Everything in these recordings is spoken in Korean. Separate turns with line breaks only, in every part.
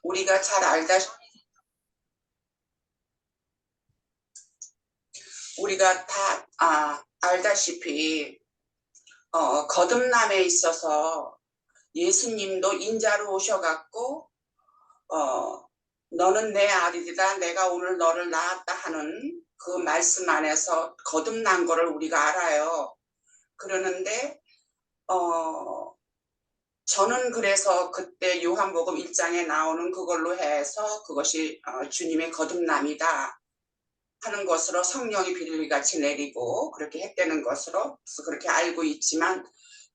우리가 잘 우리가 다 알다시피 거듭남에 있어서 예수님도 인자로 오셔갖고 너는 내 아들이다, 내가 오늘 너를 낳았다 하는 그 말씀 안에서 거듭난 거를 우리가 알아요. 그러는데 저는 그래서 그때 요한복음 1장에 나오는 그걸로 해서 그것이 주님의 거듭남이다 하는 것으로 성령이 비둘기같이 내리고 그렇게 했다는 것으로 그렇게 알고 있지만,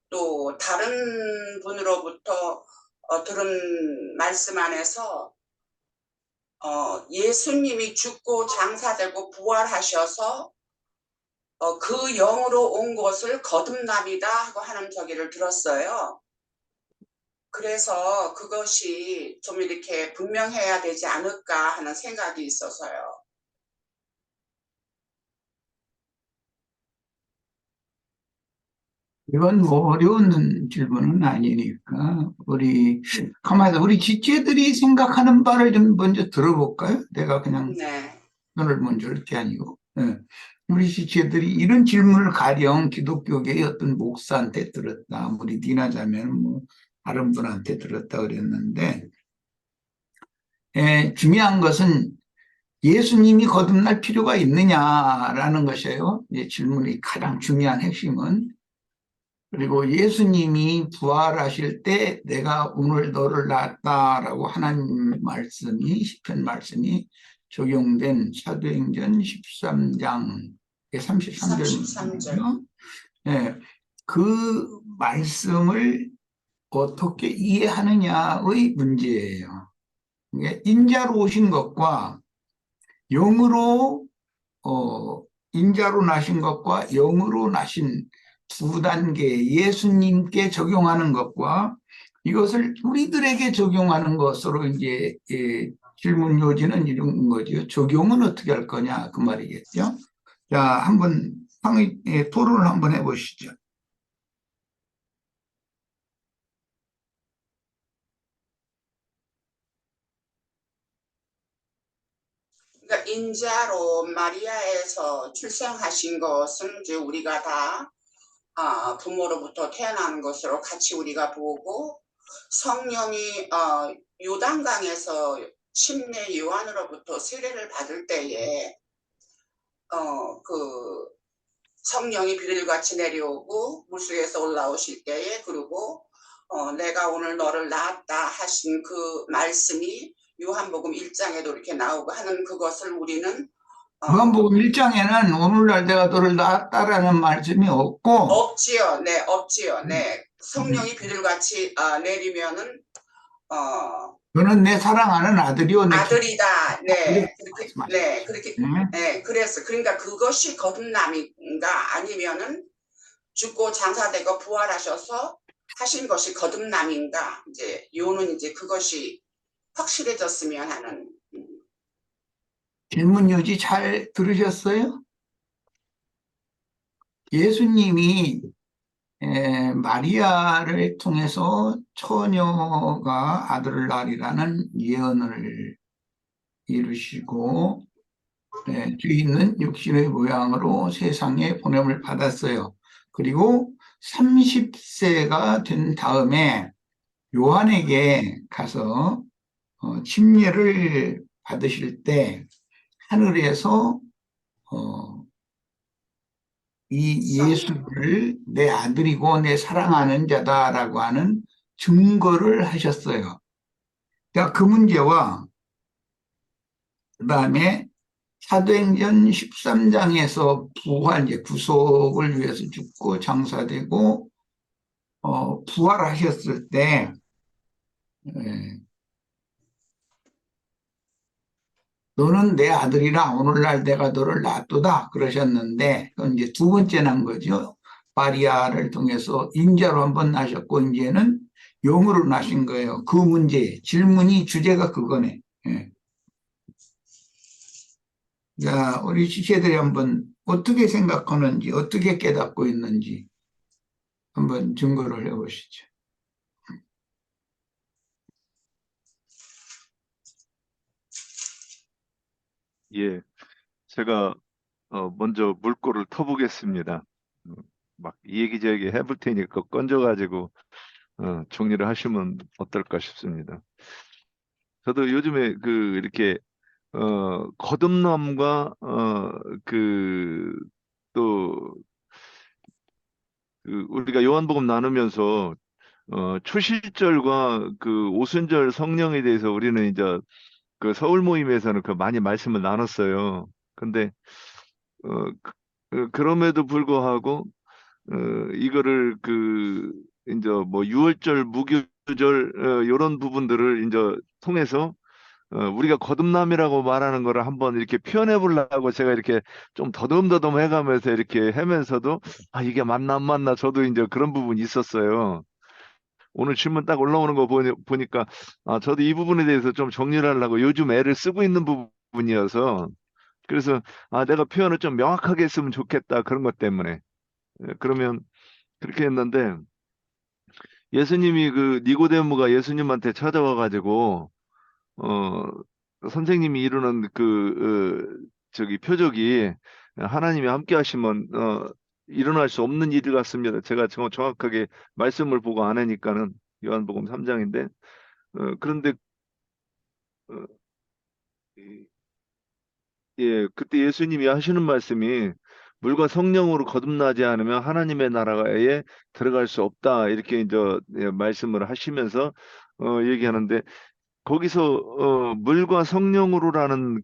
또 다른 분으로부터 들은 말씀 안에서 예수님이 죽고 장사되고 부활하셔서 그 영으로 온 것을 거듭남이다 하고 하는 저기를 들었어요. 그래서 그것이 좀 이렇게 분명해야 되지 않을까 하는 생각이 있어서요.
이건 뭐 어려운 질문은 아니니까 가만히 우리 지체들이 생각하는 바를 좀 먼저 들어볼까요? 내가 그냥 너를 먼저 할 게 아니고. 네. 우리 지체들이 이런 질문을 가령 기독교계의 어떤 목사한테 들었다, 우리 디나 자매는 뭐 다른 분한테 들었다 그랬는데, 중요한 것은 예수님이 거듭날 필요가 있느냐라는 것이에요. 질문의 가장 중요한 핵심은. 그리고 예수님이 부활하실 때 내가 오늘 너를 낳았다라고 하나님 말씀이, 시편 말씀이 적용된 사도행전 13장 33절이거든요. 네, 그 말씀을 어떻게 이해하느냐의 문제예요. 인자로 오신 것과 영으로 인자로 나신 것과 영으로 나신 두 단계, 예수님께 적용하는 것과 이것을 우리들에게 적용하는 것으로 이제 질문 요지는 이런 거죠. 적용은 어떻게 할 거냐 그 말이겠죠. 자, 한번 토론을 한번 해보시죠.
그러니까 인자로 마리아에서 출생하신 것은 이제 우리가 다 부모로부터 태어나는 것으로 같이 우리가 보고, 성령이 요단강에서 침례 요한으로부터 세례를 받을 때에 그 성령이 비둘기같이 내려오고 물속에서 올라오실 때에, 그리고 내가 오늘 너를 낳았다 하신 그 말씀이 요한복음 1장에도 이렇게 나오고 하는 그것을 우리는
요한복음 1장에는 오늘날 내가 너를 낳았다라는 말씀이
없지요. 네, 없지요. 네, 성령이 비둘기같이 내리면은
너는 내 사랑하는 아들이요, 내
아들이다. 네, 그렇게,
네,
그렇게, 네, 그래서 그러니까 그것이 거듭남인가 아니면은 죽고 장사되고 부활하셔서 하신 것이 거듭남인가, 이제 요는 이제 그것이 확실해졌으면 하는.
질문 요지 잘 들으셨어요? 예수님이 마리아를 통해서 처녀가 아들을 낳으리라는 예언을 이루시고 뒤에 있는 육신의 모양으로 세상에 보냄을 받았어요. 그리고 30세가 된 다음에 요한에게 가서 침례를 받으실 때 하늘에서 이 예수를 내 아들이고 내 사랑하는 자다라고 하는 증거를 하셨어요. 그러니까 그 문제와 그 다음에 사도행전 13장에서 부활, 이제 구속을 위해서 죽고 장사되고 부활하셨을 때 너는 내 아들이라 오늘날 내가 너를 낳았도다 그러셨는데, 그건 이제 두 번째 난 거죠. 마리아를 통해서 인자로 한번 나셨고 이제는 영으로 나신 거예요. 그 문제, 질문이 주제가 그거네. 예. 자, 우리 지체들이 한번 어떻게 생각하는지, 어떻게 깨닫고 있는지 한번 증거를 해보시죠.
예, 제가 먼저 물꼬를 터보겠습니다. 막 이 얘기 저 얘기 해볼 테니까 건져가지고 정리를 하시면 어떨까 싶습니다. 저도 요즘에 이렇게 거듭남과 그 또 우리가 요한복음 나누면서 초실절과 오순절 성령에 대해서 우리는 이제 서울 모임에서는 많이 말씀을 나눴어요. 근데 그럼에도 불구하고 이거를 이제 뭐 유월절, 무교절 요런 부분들을 이제 통해서 우리가 거듭남이라고 말하는 거를 한번 이렇게 표현해 보려고 제가 이렇게 좀 더듬더듬 해가면서 이렇게 하면서도 아 이게 맞나 안 맞나 저도 이제 그런 부분이 있었어요. 오늘 질문 딱 올라오는 거 보니까 아 저도 이 부분에 대해서 좀 정리를 하려고 요즘 애를 쓰고 있는 부분이어서 그래서 아 내가 표현을 좀 명확하게 했으면 좋겠다 그런 것 때문에 그러면 그렇게 했는데 예수님이 니고데모가 예수님한테 찾아와 가지고 어 선생님이 이루는 저기 표적이 하나님이 함께 하시면 일어날 수 없는 일 같습니다. 제가 정확하게 말씀을 보고 안 하니까는 요한복음 3장인데 그런데 어, 이- 예, 그때 예수님이 하시는 말씀이 물과 성령으로 거듭나지 않으면 하나님의 나라에 들어갈 수 없다. 이렇게 이제 말씀을 하시면서 얘기하는데 거기서 물과 성령으로라는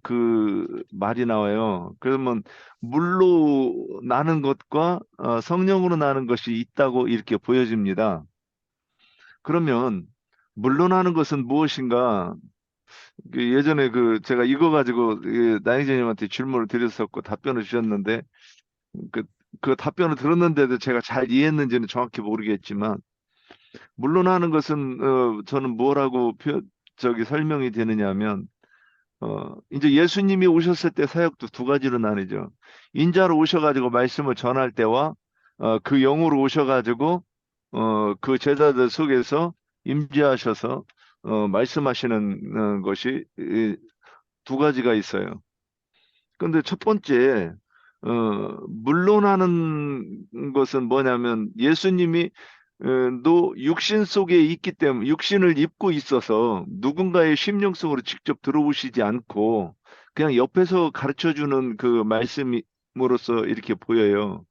말이 나와요. 그러면 물로 나는 것과 성령으로 나는 것이 있다고 이렇게 보여집니다. 그러면 물로 나는 것은 무엇인가? 예전에 제가 이거 가지고 나영재님한테 질문을 드렸었고 답변을 주셨는데 그, 그 답변을 들었는데도 제가 잘 이해했는지는 정확히 모르겠지만 물로 나는 것은 저는 뭐라고 저기 설명이 되느냐면 이제 예수님이 오셨을 때 사역도 두 가지로 나뉘죠. 인자로 오셔가지고 말씀을 전할 때와 그 영으로 오셔가지고 그 제자들 속에서 임재하셔서 말씀하시는 것이 두 가지가 있어요. 근데 첫 번째 물론하는 것은 뭐냐면 예수님이 도 육신 속에 있기 때문에 육신을 입고 있어서 누군가의 심령 속으로 직접 들어오시지 않고 그냥 옆에서 가르쳐 주는 그 말씀으로서 이렇게 보여요.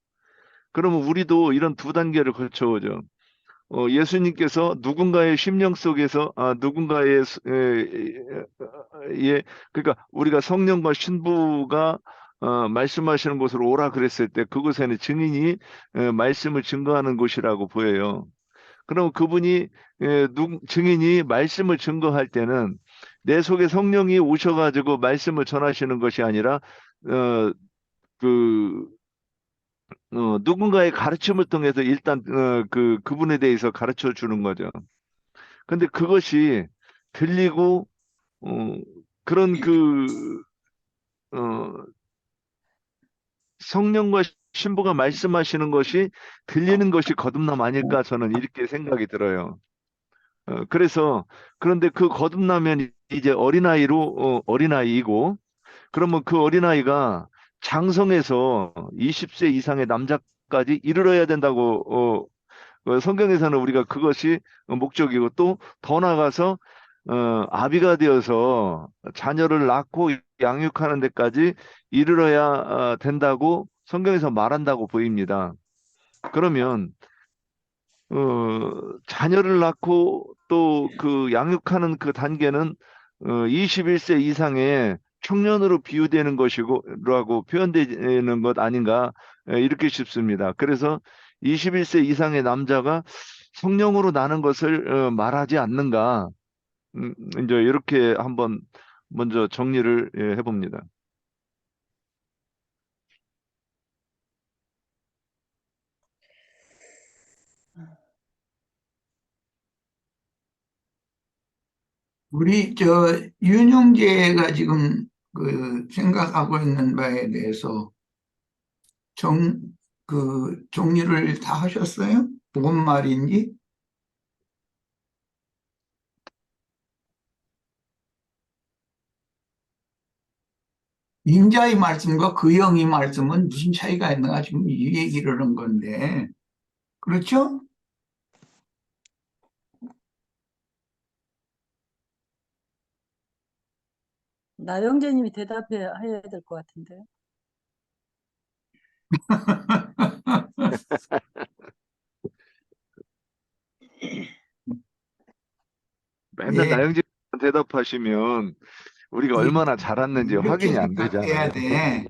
그러면 우리도 이런 두 단계를 거쳐오죠. 예수님께서 누군가의 심령 속에서 누군가의 그러니까 우리가 성령과 신부가 말씀하시는 곳으로 오라 그랬을 때 그곳에는 증인이 말씀을 증거하는 곳이라고 보여요. 그럼 그분이 증인이 말씀을 증거할 때는 내 속에 성령이 오셔가지고 말씀을 전하시는 것이 아니라 어, 그 누군가의 가르침을 통해서 일단 그분에 대해서 가르쳐 주는 거죠. 근데 그것이 들리고 어, 그런 어, 성령과 신부가 말씀하시는 것이 들리는 것이 거듭남 아닐까 저는 이렇게 생각이 들어요. 그래서 그런데 그 거듭나면 이제 어린아이이고 그러면 그 어린아이가 장성해서 20세 이상의 남자까지 이르러야 된다고 성경에서는 우리가 그것이 목적이고 또 더 나아가서 아비가 되어서 자녀를 낳고 양육하는 데까지 이르러야 된다고 성경에서 말한다고 보입니다. 그러면 자녀를 낳고 또 양육하는 그 단계는 21세 이상의 청년으로 비유되는 것이고라고 표현되는 것 아닌가 이렇게 싶습니다. 그래서 21세 이상의 남자가 성령으로 나는 것을 말하지 않는가 이제 이렇게 한번 먼저 정리를 해봅니다.
우리 윤영재가 지금 생각하고 있는 바에 대해서 정, 정리를 다 하셨어요? 뭔 말인지? 인자의 말씀과 그 영의 말씀은 무슨 차이가 있나 지금 이 얘기를 하는 건데. 그렇죠?
나영재님이 대답해야 될 것 같은데.
맨날
예,
나영진 대답하시면 우리가 얼마나 잘았는지
이렇게
확인이 안
생각해야
되잖아요.
돼.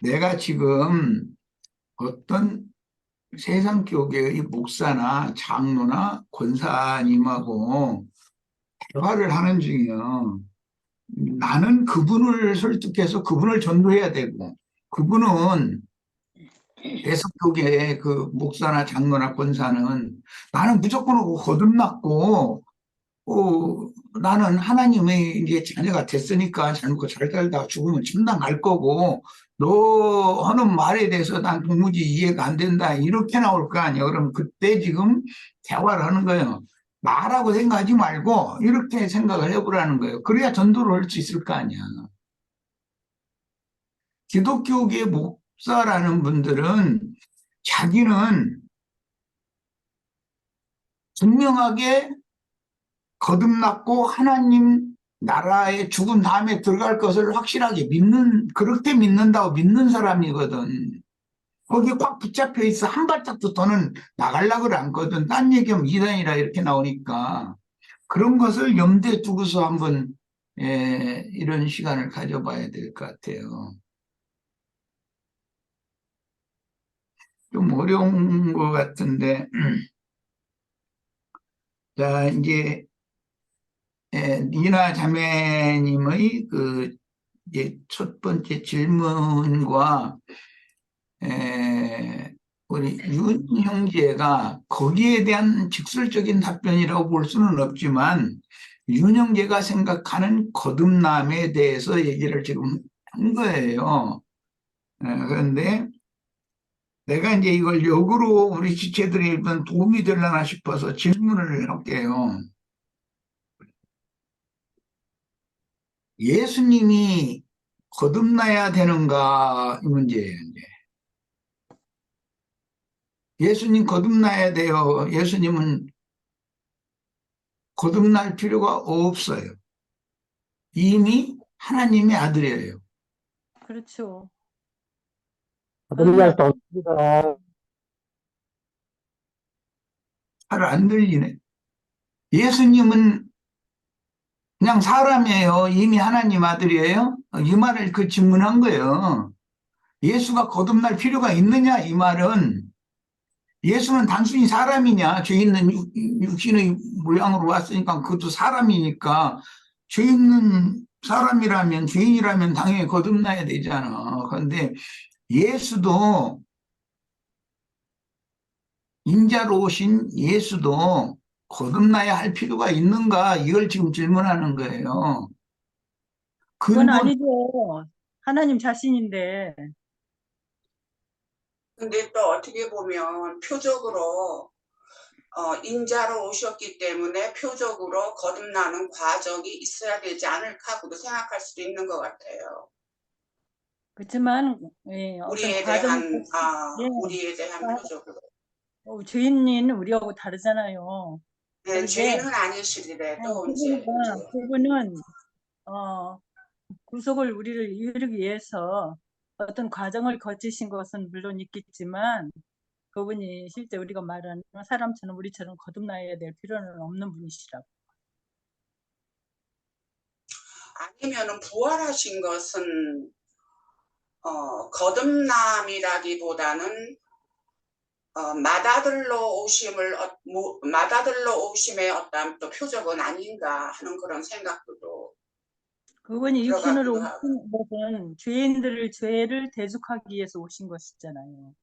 내가 지금 어떤 세상 교계의 목사나 장로나 권사님하고 대화를 하는 중이요. 나는 그분을 설득해서 그분을 전도해야 되고, 그분은 대석교계의 그 목사나 장로나 권사는 나는 무조건 거듭났고, 나는 하나님의 이제 자녀가 됐으니까 잘 먹고 잘 살다가 죽으면 천당 갈 거고, 너 하는 말에 대해서 난 도무지 이해가 안 된다. 이렇게 나올 거 아니야. 그럼 그때 지금 대화를 하는 거예요. 나라고 생각하지 말고 이렇게 생각을 해보라는 거예요. 그래야 전도를 할 수 있을 거 아니야. 기독교계 목사라는 분들은 자기는 분명하게 거듭났고 하나님 나라에 죽은 다음에 들어갈 것을 확실하게 그렇게 믿는다고 믿는 사람이거든. 거기에 꽉 붙잡혀 있어. 한 발짝도 더는 나가려고 않거든. 딴 얘기하면 이단이라 이렇게 나오니까. 그런 것을 염두에 두고서 한번, 이런 시간을 가져봐야 될 것 같아요. 좀 어려운 것 같은데. 자, 이제, 니나 자매님의 이제 첫 번째 질문과 우리 윤 형제가 거기에 대한 직설적인 답변이라고 볼 수는 없지만 윤 형제가 생각하는 거듭남에 대해서 얘기를 지금 한 거예요. 그런데 내가 이제 이걸 역으로 우리 지체들이 일단 도움이 되려나 싶어서 질문을 할게요. 예수님이 거듭나야 되는가 이 문제예요. 이제. 예수님 거듭나야 돼요. 예수님은 거듭날 필요가 없어요. 이미 하나님의 아들이에요.
그렇죠.
거듭날 수 없습니다.
잘 안 들리네. 예수님은 그냥 사람이에요. 이미 하나님 아들이에요. 이 말을 그 질문한 거예요. 예수가 거듭날 필요가 있느냐 이 말은 예수는 단순히 사람이냐 죄 있는 육신의 모양으로 왔으니까 그것도 사람이니까 죄 있는 사람이라면 죄인이라면 당연히 거듭나야 되잖아. 그런데 예수도 인자로 오신 예수도 거듭나야 할 필요가 있는가 이걸 지금 질문하는 거예요.
그건
근본
아니죠. 하나님 자신인데.
근데 또 어떻게 보면 표적으로 인자로 오셨기 때문에 표적으로 거듭나는 과정이 있어야 되지 않을까고도 생각할 수도 있는 것 같아요.
그렇지만 어떤
우리에
과정을
대한
예,
우리에 대한 표적으로.
주인인 우리하고 다르잖아요.
네,
다르게
죄인은 아니시더라도 이제
그분은 구속을 우리를 이루기 위해서 어떤 과정을 거치신 것은 물론 있겠지만 그분이 실제 우리가 말하는 사람처럼 우리처럼 거듭나야 될 필요는 없는 분이시라고.
아니면은 부활하신 것은 거듭남이라기보다는 맏아들로 오심의 어떤 또 표적은 아닌가 하는 그런 생각도
그분이 육신으로
들어가기도
오신
하고.
것은 죄인들을 죄를 대속하기 위해서 오신 것이잖아요.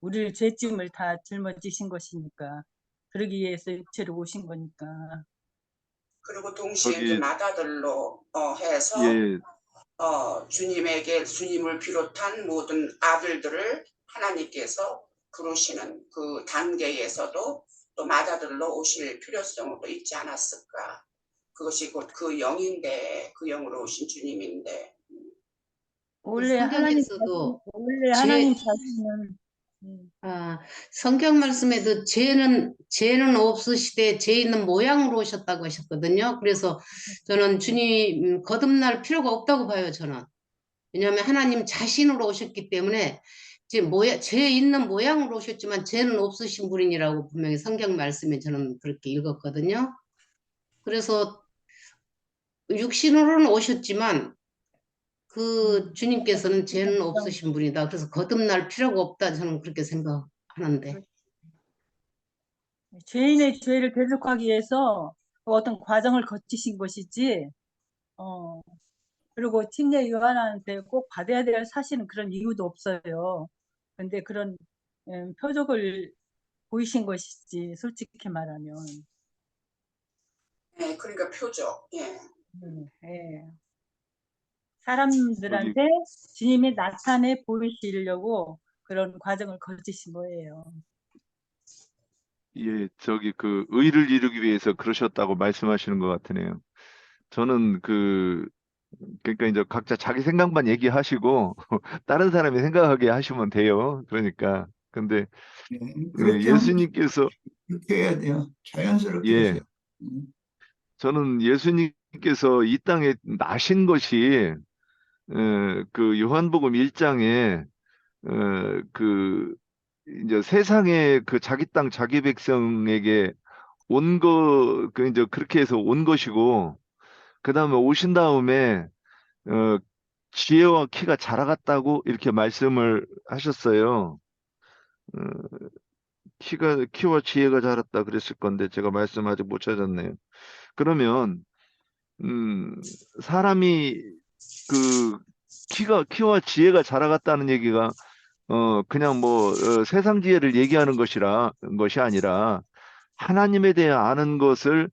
우리를 죄짐을 다 짊어지신 것이니까 그러기 위해서 육체로 오신 거니까.
그리고 동시에 이제
거기
맏아들로 해서
예,
주님을 비롯한 모든 아들들을 하나님께서 부르시는 그 단계에서도 또 맏아들로 오실 필요성도 있지 않았을까. 그것이 곧 그 영인데, 그 영으로 오신 주님인데.
원래 하나님
성경에서도
원래
죄,
하나님 자신은
성경 말씀에도 죄는 없으시되 죄 있는 모양으로 오셨다고 하셨거든요. 그래서 저는 주님 거듭날 필요가 없다고 봐요, 저는. 왜냐하면 하나님 자신으로 오셨기 때문에 죄 있는 모양으로 오셨지만 죄는 없으신 분이라고 분명히 성경 말씀에 저는 그렇게 읽었거든요. 그래서 육신으로는 오셨지만 그 주님께서는 죄는 없으신 분이다. 그래서 거듭날 필요가 없다. 저는 그렇게 생각하는데.
죄인의 죄를 대속하기 위해서 어떤 과정을 거치신 것이지, 그리고 침례 요한한테 꼭 받아야 될 사실은 그런 이유도 없어요. 근데 그런 표적을 보이신 것이지, 솔직히 말하면.
네, 그러니까 표적. 예.
예. 사람들한테 주님이 나타내 보이시려고 그런 과정을 거치신 거예요.
예, 그 의를 이루기 위해서 그러셨다고 말씀하시는 것 같으네요. 저는 그러니까 이제 각자 자기 생각만 얘기하시고 다른 사람이 생각하게 하시면 돼요. 그러니까 근데
네, 그렇게
예수님께서
그렇게 해야 돼요. 자연스럽게
예,
하세요.
저는 예수님께서 이 땅에 나신 것이 그 요한복음 1장에 그 이제 세상에 그 자기 땅 자기 백성에게 이제 그렇게 해서 온 것이고 그 다음에 오신 다음에 지혜와 키가 자라갔다고 이렇게 말씀을 하셨어요. 어, 키와 지혜가 자랐다 그랬을 건데 제가 말씀 아직 못 찾았네요. 그러면 사람이 그 키와 지혜가 자라갔다는 얘기가 그냥 세상 지혜를 얘기하는 것이 아니라 하나님에 대해 아는 것을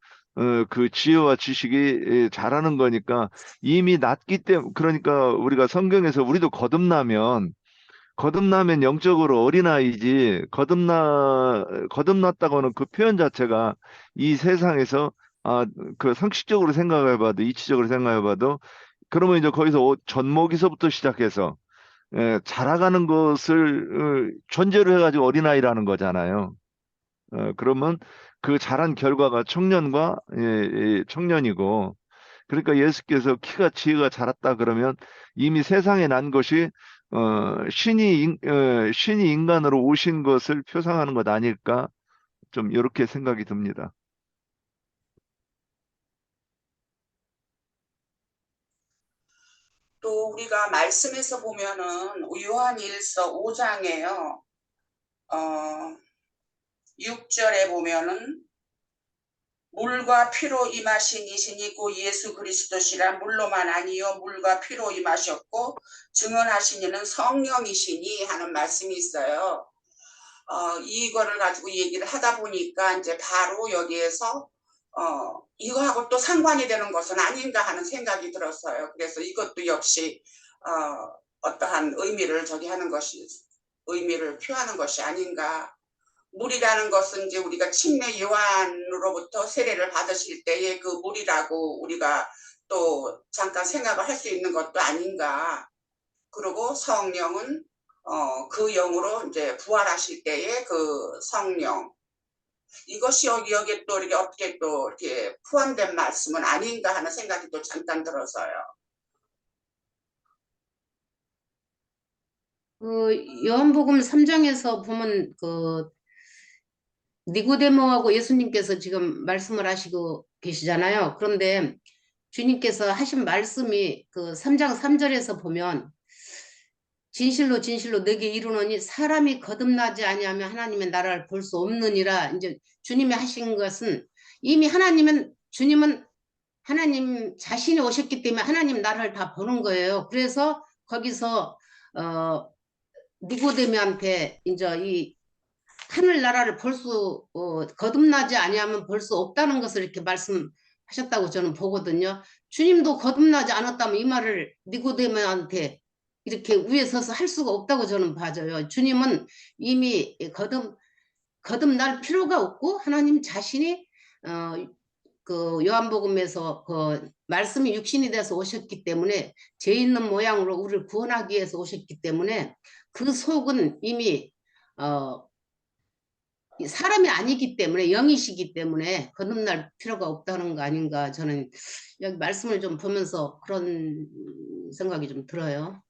그 지혜와 지식이 자라는 거니까 이미 낮기 때문에 그러니까 우리가 성경에서 우리도 거듭나면 영적으로 어린아이지 거듭났다고는 그 표현 자체가 이 세상에서 그 상식적으로 생각해봐도 이치적으로 생각해봐도 그러면 이제 거기서 젖먹이서부터 시작해서 자라가는 것을 전제로 해가지고 어린아이라는 거잖아요. 그러면 그 자란 결과가 청년이고 그러니까 예수께서 키가 지혜가 자랐다 그러면 이미 세상에 난 것이 신이 인간으로 오신 것을 표상하는 것 아닐까 좀 이렇게 생각이 듭니다.
또 우리가 말씀에서 보면은 요한일서 5장에요. 6절에 보면은 물과 피로 임하신 이신이 고 예수 그리스도시라 물로만 아니요 물과 피로 임하셨고 증언하신 이는 성령이시니 하는 말씀이 있어요. 이거를 가지고 얘기를 하다 보니까 이제 바로 여기에서 이거하고 또 상관이 되는 것은 아닌가 하는 생각이 들었어요. 그래서 이것도 역시 어떠한 의미를 의미를 표하는 것이 아닌가. 물이라는 것은 이제 우리가 침례 요한으로부터 세례를 받으실 때의 그 물이라고 우리가 또 잠깐 생각을 할 수 있는 것도 아닌가. 그리고 성령은 그 영으로 이제 부활하실 때의 그 성령. 이것이 여기에 또 이렇게 어떻게 또 이렇게 포함된 말씀은 아닌가 하는 생각이 또 잠깐 들어서요.
요한복음 3장에서 보면 니고데모하고 예수님께서 지금 말씀을 하시고 계시잖아요. 그런데 주님께서 하신 말씀이 그 3장 3절에서 보면 진실로 진실로 내게 이르노니 사람이 거듭나지 아니하면 하나님의 나라를 볼 수 없느니라. 이제 주님이 하신 것은 이미 주님은 하나님 자신이 오셨기 때문에 하나님 나라를 다 보는 거예요. 그래서 거기서 니고데모한테 이제 이 하늘 나라를 거듭나지 아니하면 볼 수 없다는 것을 이렇게 말씀하셨다고 저는 보거든요. 주님도 거듭나지 않았다면 이 말을 니고데모한테 이렇게 위에 서서 할 수가 없다고 저는 봐져요. 주님은 이미 거듭날 필요가 없고 하나님 자신이 그 요한복음에서 그 말씀이 육신이 돼서 오셨기 때문에 죄 있는 모양으로 우리를 구원하기 위해서 오셨기 때문에 그 속은 이미 이 사람이 아니기 때문에 영이시기 때문에 거듭날 필요가 없다는 거 아닌가, 저는 여기 말씀을 좀 보면서 그런 생각이 좀 들어요.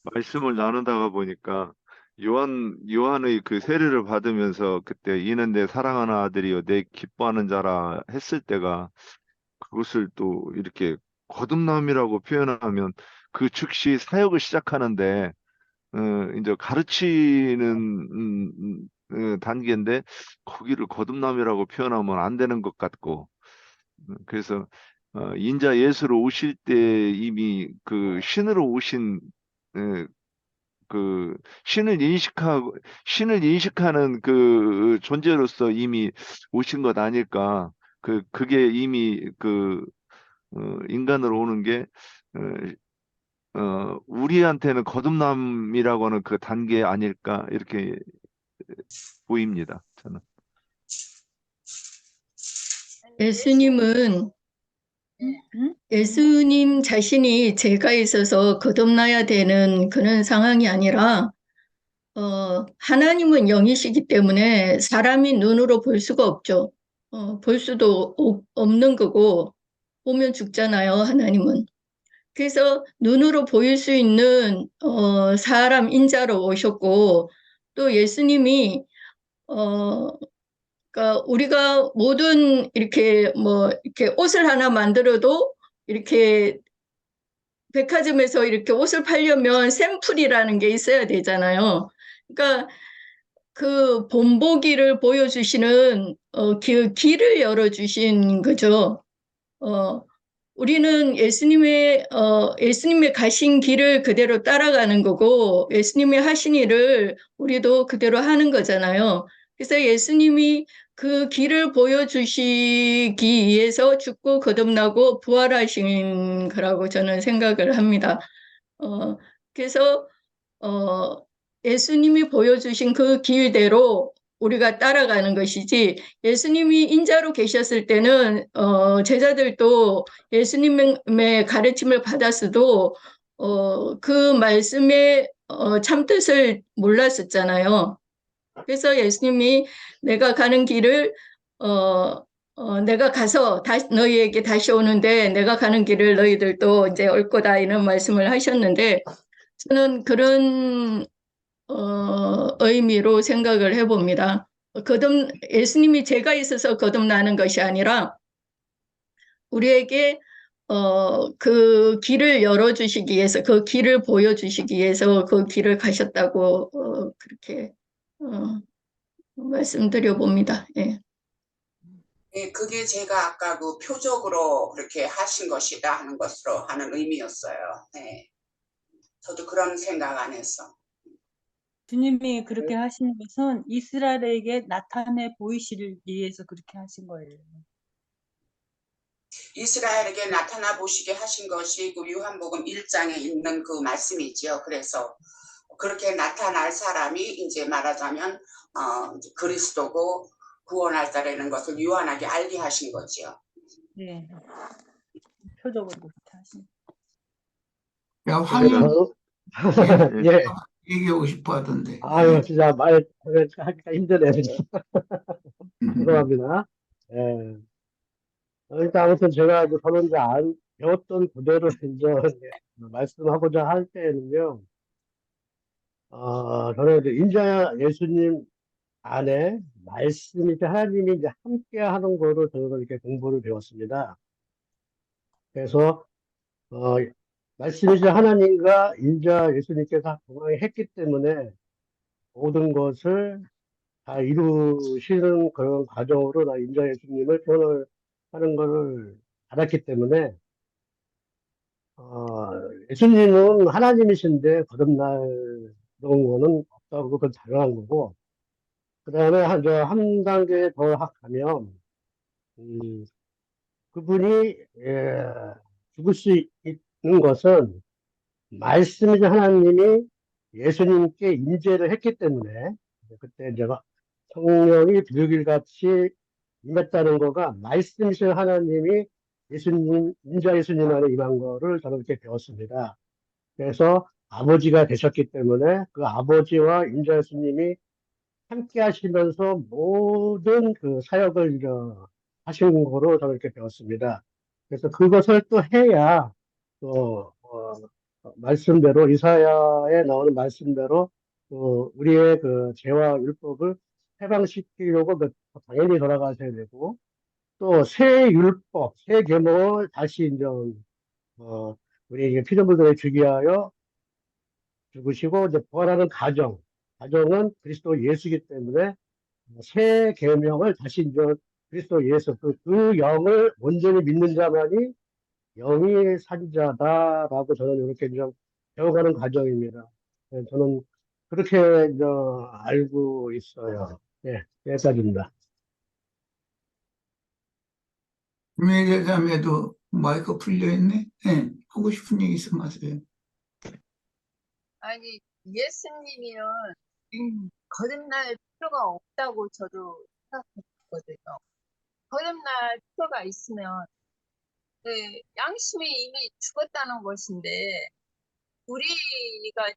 말씀을 나누다가 보니까 요한의 그 세례를 받으면서 그때 이는 내 사랑하는 아들이요 내 기뻐하는 자라 했을 때가 그것을 또 이렇게 거듭남이라고 표현하면 그 즉시 사역을 시작하는데 이제 가르치는 단계인데 거기를 거듭남이라고 표현하면 안 되는 것 같고 그래서 인자 예수로 오실 때 이미 그 신으로 오신 그 신을 인식하는 그 존재로서 이미 오신 것 아닐까. 그게 이미 인간으로 오는 게 우리한테는 거듭남이라고 하는 그 단계 아닐까 이렇게 보입니다. 저는.
예수님은
응?
예수님 자신이 죄가 있어서 거듭나야 되는 그런 상황이 아니라 하나님은 영이시기 때문에 사람이 눈으로 볼 수가 없죠. 볼 수도 없는 거고 보면 죽잖아요, 하나님은. 그래서 눈으로 보일 수 있는 사람 인자로 오셨고 또 예수님이 그러니까 우리가 모든 이렇게 뭐 이렇게 옷을 하나 만들어도 이렇게 백화점에서 이렇게 옷을 팔려면 샘플이라는 게 있어야 되잖아요. 그러니까 그 본보기를 보여주시는 그 길을 열어주신 거죠. 우리는 예수님의 가신 길을 그대로 따라가는 거고 예수님이 하신 일을 우리도 그대로 하는 거잖아요. 그래서 예수님이 그 길을 보여주시기 위해서 죽고 거듭나고 부활하신 거라고 저는 생각을 합니다. 그래서 예수님이 보여주신 그 길대로 우리가 따라가는 것이지 예수님이 인자로 계셨을 때는 제자들도 예수님의 가르침을 받았어도 그 말씀의 참뜻을 몰랐었잖아요. 그래서 예수님이 내가 가는 길을 내가 가서 너희에게 다시 오는데 내가 가는 길을 너희들도 이제 올 거다 이런 말씀을 하셨는데 저는 그런 의미로 생각을 해봅니다. 예수님이 죄가 있어서 거듭나는 것이 아니라 우리에게 그 길을 열어주시기 위해서 그 길을 보여주시기 위해서 그 길을 가셨다고 그렇게 말씀드려 봅니다. 예.
네, 그게 제가 아까 그 표적으로 그렇게 하신 것이다 하는 것으로 하는 의미였어요. 네. 저도 그런 생각 안 했어.
주님이 그렇게 하신 것은 이스라엘에게 나타내 보이시기 위해서 그렇게 하신 거예요.
이스라엘에게 나타나 보시게 하신 것이 그 요한복음 1장에 있는 그 말씀이지요. 그래서 그렇게 나타날 사람이 이제 말하자면 그리스도고 구원할 자라는 것을 유한하게 알게 하신 거지요.
네. 표적으로 그렇게 하신.
야, 황영
예.
얘기하고 싶어 하던데.
아유, 진짜 하기가 힘드네요. 죄송합니다. 예. 일단 아무튼 제가 이제 저는 이제 배웠던 그대로 이제 말씀하고자 할 때는요, 저는 이제 인자 예수님 안에 말씀이 하나님이 이제 함께 하는 거로 저는 이렇게 공부를 배웠습니다. 그래서, 말씀이 이제 하나님과 인자 예수님께서 동행했기 때문에 모든 것을 다 이루시는 그런 과정으로 나 인자 예수님을 표현을 하는 것을 알았기 때문에, 예수님은 하나님이신데 거듭날 그런 거는 없다고 그건 당연한 거고, 그 다음에 한 단계 더 가면, 그분이, 죽을 수 있는 것은 말씀이자 하나님이 예수님께 임재를 했기 때문에, 그때 이제 성령이 비둘기같이 임했다는 거가 말씀이신 하나님이 예수님, 인자 예수님 안에 임한 거를 저는 이렇게 배웠습니다. 그래서 아버지가 되셨기 때문에 그 아버지와 인자 예수님이 함께 하시면서 모든 그 사역을 하신 거로 저는 이렇게 배웠습니다. 그래서 그것을 또 해야 또 말씀대로 이사야에 나오는 말씀대로 우리의 그 죄와 율법을 해방시키려고 당연히 돌아가셔야 되고 또 새 율법, 새 계명을 다시 이제 우리 피조물들을 주기 위하여 죽으시고 이제 부활하는 가정은 그리스도 예수이기 때문에 새 계명을 다시 이제 그리스도 예수 그 영을 온전히 믿는 자만이 영이 산 자다라고 저는 이렇게 좀 배워가는 과정입니다. 네, 저는 그렇게 이제 알고 있어요. 네, 여기까지입니다.
김혜자매도 마이크 풀려 있네. 네, 하고 싶은 얘기 있으면 하세요.
아니, 예수님이요, 거듭날 필요가 없다고 저도 생각했거든요. 거듭날 필요가 있으면, 네, 양심이 이미 죽었다는 것인데, 우리가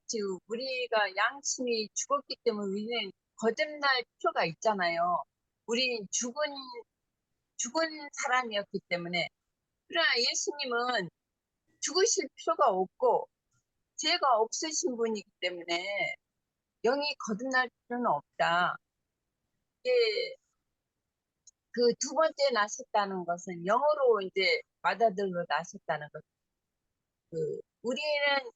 양심이 죽었기 때문에 우리는 거듭날 필요가 있잖아요. 우리는 죽은 사람이었기 때문에. 그러나 예수님은 죽으실 필요가 없고, 죄가 없으신 분이기 때문에, 영이 거듭날 필요는 없다. 이게 그 두 번째 나셨다는 것은 영으로 이제 맏아들로 나셨다는 것. 우리는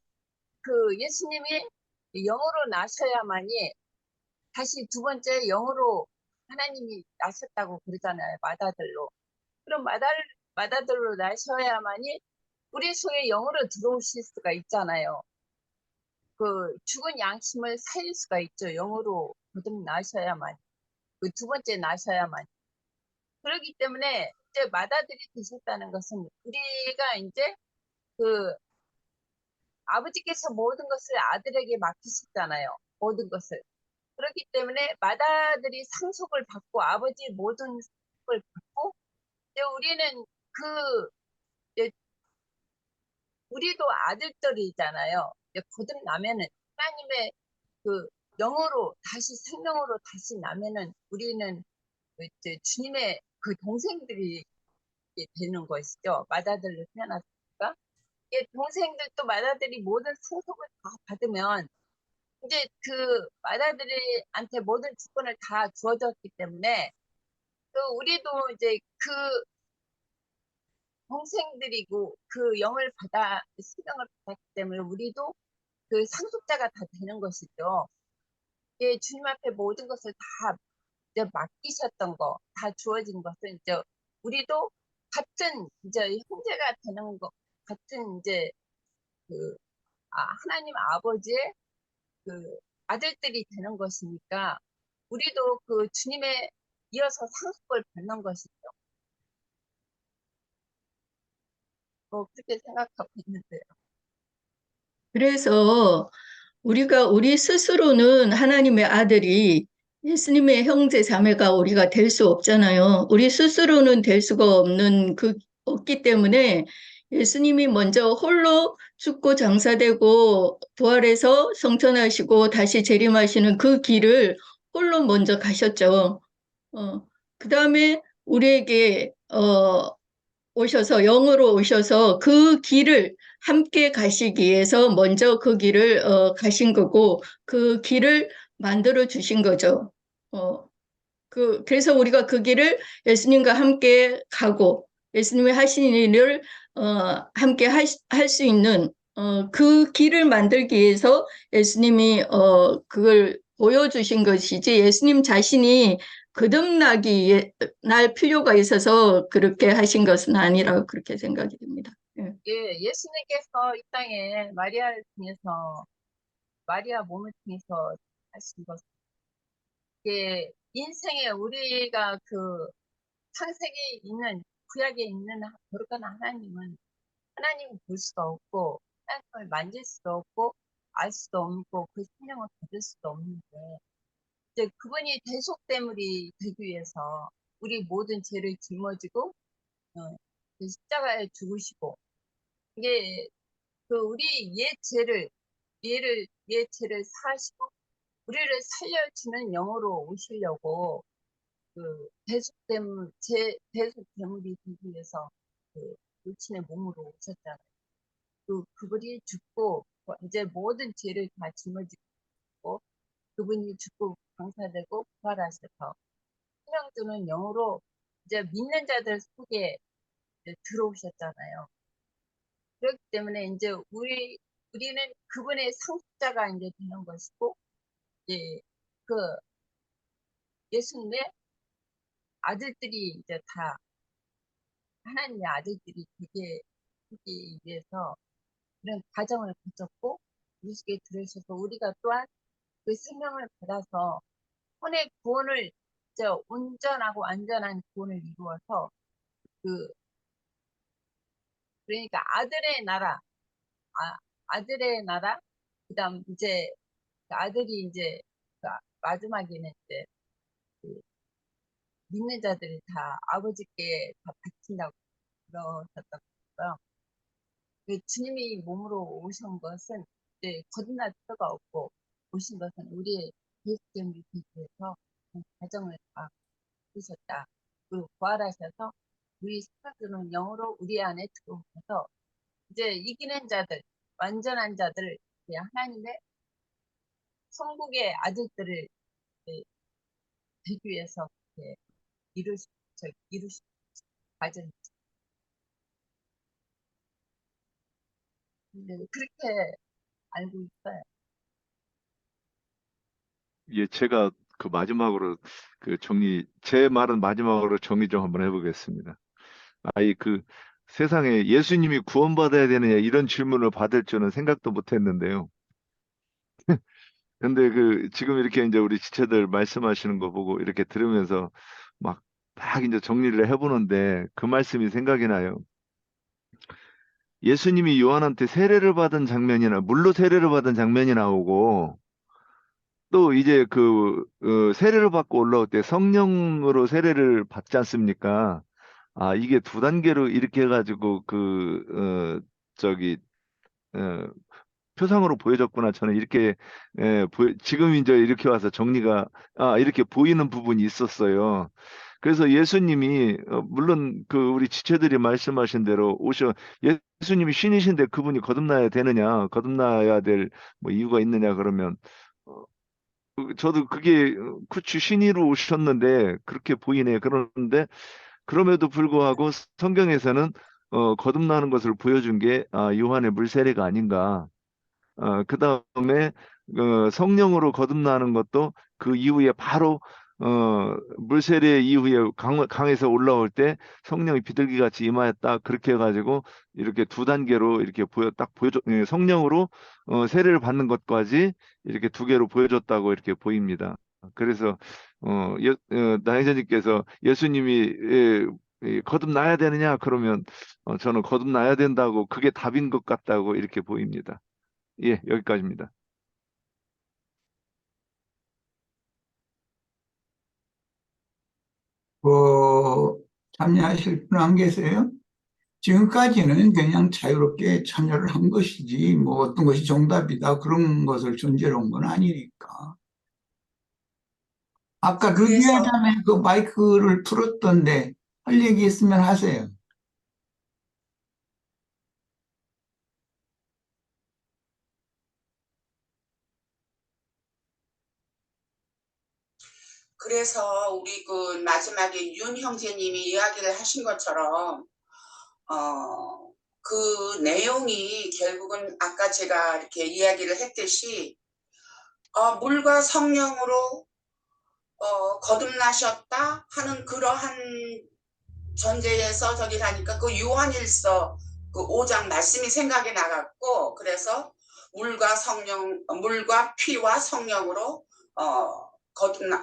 그 예수님이 영으로 나셔야만이 다시 두 번째 영으로 하나님이 나셨다고 그러잖아요. 맏아들로. 그럼 맏아들로 나셔야만이 우리 속에 영으로 들어오실 수가 있잖아요. 그 죽은 양심을 살릴 수가 있죠. 영으로 거듭 나셔야만. 그 두 번째 나셔야만. 그렇기 때문에 이제 맏아들이 되셨다는 것은 우리가 이제 그 아버지께서 모든 것을 아들에게 맡기셨잖아요. 모든 것을. 그렇기 때문에 맏아들이 상속을 받고 아버지의 모든 상속을 받고 이제 우리는 이제 우리도 아들들이잖아요. 이제 거듭나면은 하나님의 그 영으로 다시 생명으로 다시 나면은 우리는 이제 주님의 그 동생들이 되는 것이죠. 맏아들로 태어났으니까. 동생들도 맏아들이 모든 상속을 다 받으면 이제 그 맏아들한테 모든 주권을 다 주어졌기 때문에 또 우리도 이제 그 동생들이고 그 영을 받아 생명을 받았기 때문에 우리도 그 상속자가 다 되는 것이죠. 주님 앞에 모든 것을 다 이제 맡기셨던 거, 다 주어진 것은 이제 우리도 같은 이제 형제가 되는 것, 같은 이제 하나님 아버지의 그 아들들이 되는 것이니까 우리도 그 주님의 이어서 상속을 받는 것이죠. 그렇게 생각하고 있는데요.
그래서 우리 스스로는 하나님의 아들이 예수님의 형제 자매가 우리가 될 수 없잖아요. 우리 스스로는 될 수가 없기 때문에 예수님이 먼저 홀로 죽고 장사되고 부활해서 성천하시고 다시 재림하시는 그 길을 홀로 먼저 가셨죠. 그 다음에 우리에게 영으로 오셔서 그 길을 함께 가시기 위해서 먼저 그 길을 가신 거고 그 길을 만들어 주신 거죠. 그래서 우리가 그 길을 예수님과 함께 가고 예수님이 하신 일을 함께 할 수 있는 그 길을 만들기 위해서 예수님이 그걸 보여주신 것이지 예수님 자신이 날 필요가 있어서 그렇게 하신 것은 아니라고 그렇게 생각이 됩니다. 예.
예수님께서 이 땅에 마리아 몸을 통해서 하신 것은 인생에 우리가 그 창세기에 있는 구약에 있는 거룩한 하나님을 볼 수가 없고 하나님을 만질 수도 없고 알 수도 없고 그 생명을 받을 수도 없는데 이제 그분이 대속되물이 되기 위해서 우리 모든 죄를 짊어지고 그 십자가에 죽으시고 이게 그 우리 옛 죄를 사시고 우리를 살려주는 영으로 오시려고 그 대속제물이 되기 위해서 그 물친의 몸으로 오셨잖아요. 그분이 죽고 이제 모든 죄를 다 짊어지고 그분이 죽고 강사되고 부활하셔서 생명 주는 영으로 이제 믿는 자들 속에 이제 들어오셨잖아요. 그렇기 때문에 이제 우리는 그분의 상속자가 이제 되는 것이고, 예, 그 예수님의 아들들이 이제 다 하나님의 아들들이 되기 위해서 그런 과정을 거쳤고 우리 속에 들으셔서 우리가 또한 그 생명을 받아서 혼의 구원을 이제 온전하고 안전한 구원을 이루어서 그러니까 아들의 나라, 그다음 이제 그 아들이 이제 그 마지막에는 이제 그 믿는 자들이 다 아버지께 다 바친다고 그러셨다고요. 그 주님이 몸으로 오신 것은 이제 거듭날 필요가 없고 오신 것은 우리의 예수님을 되기 위해서 그 과정을 다 이루셨다. 그리고 부활하셔서 우리 살아주는 영으로 우리 안에 들어오셔서 이제 이기는 자들, 완전한 자들, 하나님의 천국의 아들들을 되기 위해서 이루신 과정이죠. 그렇게 알고 있어요.
예, 제가 그 마지막으로 제 말은 마지막으로 정리 좀 한번 해보겠습니다. 그 세상에 예수님이 구원받아야 되느냐 이런 질문을 받을 줄은 생각도 못 했는데요. 근데 지금 이렇게 이제 우리 지체들 말씀하시는 거 보고 이렇게 들으면서 막 이제 정리를 해보는데 그 말씀이 생각이 나요. 예수님이 요한한테 세례를 받은 장면이나 물로 세례를 받은 장면이 나오고 또 이제 세례를 받고 올라올 때 성령으로 세례를 받지 않습니까? 이게 두 단계로 이렇게 해가지고 어, 표상으로 보여졌구나. 저는 이렇게 지금 이제 이렇게 와서 정리가 이렇게 보이는 부분이 있었어요. 그래서 예수님이 물론 우리 지체들이 말씀하신 대로 예수님이 신이신데 그분이 거듭나야 되느냐, 거듭나야 될 뭐 이유가 있느냐 그러면 저도 그게 그치 신이로 오셨는데 그렇게 보이네. 그런데 그럼에도 불구하고 성경에서는 거듭나는 것을 보여준 게 요한의 물세례가 아닌가. 그 다음에 성령으로 거듭나는 것도 그 이후에 바로 물세례 이후에 강에서 올라올 때 성령이 비둘기 같이 임하였다. 그렇게 해가지고 이렇게 두 단계로 이렇게 보여줘 성령으로 세례를 받는 것까지 이렇게 두 개로 보여줬다고 이렇게 보입니다. 그래서 나혜자님께서 예수님이 거듭나야 되느냐 그러면 저는 거듭나야 된다고 그게 답인 것 같다고 이렇게 보입니다. 예, 여기까지입니다.
참여하실 분 안 계세요? 지금까지는 그냥 자유롭게 참여를 한 것이지, 뭐 어떤 것이 정답이다, 그런 것을 전제로 한 건 아니니까. 아까 루디아 자매 그 마이크를 풀었던데, 할 얘기 있으면 하세요.
그래서 우리 그 마지막에 윤 형제님이 이야기를 하신 것처럼 그 내용이 결국은 아까 제가 이렇게 이야기를 했듯이 물과 성령으로 거듭나셨다 하는 그러한 전제에서 저기 하니까 그 요한일서 그 5장 말씀이 생각이 나갔고, 그래서 물과 피와 성령으로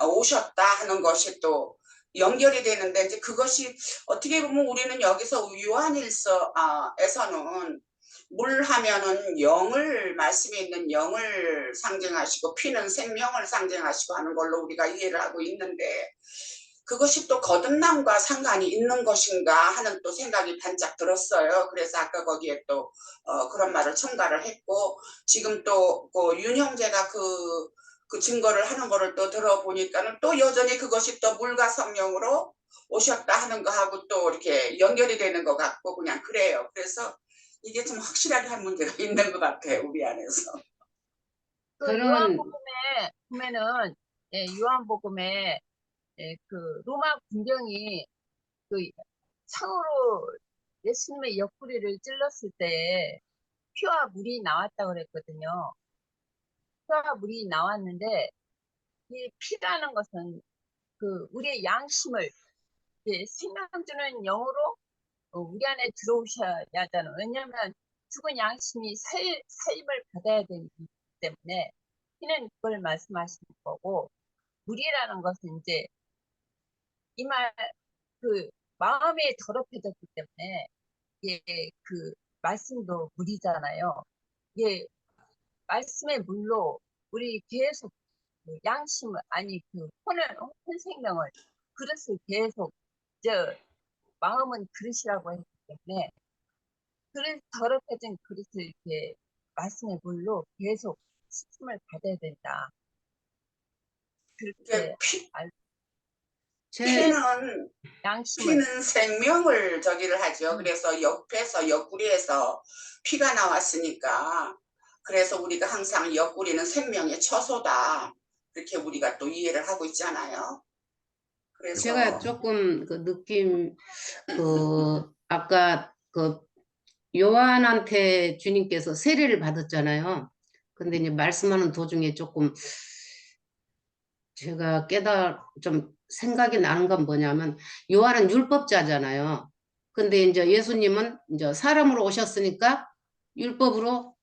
오셨다 하는 것이 또 연결이 되는데, 이제 그것이 어떻게 보면 우리는 여기서 요한일서에서는 물 하면은 영을, 말씀에 있는 영을 상징하시고 피는 생명을 상징하시고 하는 걸로 우리가 이해를 하고 있는데, 그것이 또 거듭남과 상관이 있는 것인가 하는 또 생각이 반짝 들었어요. 그래서 아까 거기에 또 그런 말을 첨가를 했고, 지금 또 윤 형제가 그 증거를 하는 거를 또 들어보니까는 또 여전히 그것이 또 물과 성령으로 오셨다 하는 거하고 또 이렇게 연결이 되는 것 같고 그냥 그래요. 그래서 이게 좀 확실하게 한 문제가 있는 것 같아요, 우리 안에서.
그
저는
요한복음에 보면은 요한복음에 그 로마 군병이 그 창으로 예수님의 옆구리를 찔렀을 때 피와 물이 나왔다 그랬거든요. 피와 물이 나왔는데 이 피라는 것은 그 우리의 양심을 생명 주는 영으로 우리 안에 들어오셔야 하잖아요. 왜냐하면 죽은 양심이 살림을 받아야 되기 때문에 피는 그걸 말씀하시는 거고, 물이라는 것은 이제 이 말 그 마음이 더럽혀졌기 때문에 그 말씀도 물이잖아요. 이게 말씀의 물로 우리 계속 그 양심을 아니 그 혼 생명을 그릇을 계속 마음은 그릇이라고 했기 때문에 그릇 더럽혀진 그릇을 이렇게 말씀의 물로 계속 씻음을 받아야 된다. 그렇게
제
양심을
피는 생명을 저기를 하죠. 그래서 옆에서 옆구리에서 피가 나왔으니까 그래서 우리가 항상 옆구리는 생명의 처소다. 그렇게 우리가 또 이해를 하고 있잖아요. 그래서
제가 조금 그 느낌 아까 그 요한한테 주님께서 세례를 받았잖아요. 근데 이제 말씀하는 도중에 조금 제가 좀 생각이 나는 건 뭐냐면 요한은 율법자잖아요. 근데 이제 예수님은 이제 사람으로 오셨으니까 율법적으로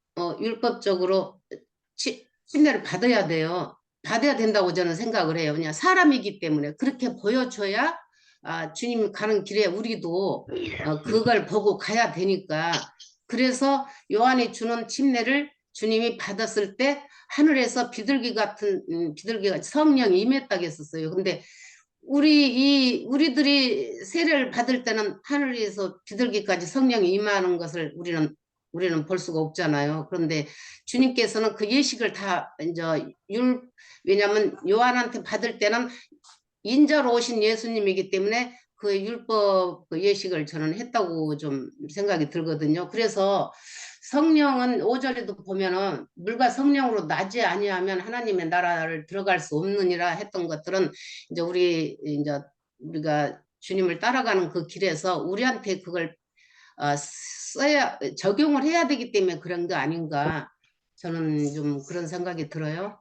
침례를 받아야 돼요. 받아야 된다고 저는 생각을 해요. 그냥 사람이기 때문에 그렇게 보여줘야 주님 가는 길에 우리도 그걸 보고 가야 되니까. 그래서 요한이 주는 침례를 주님이 받았을 때 하늘에서 비둘기가 성령이 임했다고 했었어요. 근데 우리들이 세례를 받을 때는 하늘에서 비둘기까지 성령이 임하는 것을 우리는 볼 수가 없잖아요. 그런데 주님께서는 그 예식을 다 이제 왜냐하면 요한한테 받을 때는 인자로 오신 예수님이기 때문에 그 율법 그 예식을 저는 했다고 좀 생각이 들거든요. 그래서 성령은 5절에도 보면은 물과 성령으로 나지 아니하면 하나님의 나라를 들어갈 수 없느니라 했던 것들은 이제 우리가 주님을 따라가는 그 길에서 우리한테 그걸 적용을 해야 되기 때문에 그런 거 아닌가, 저는 좀 그런 생각이 들어요.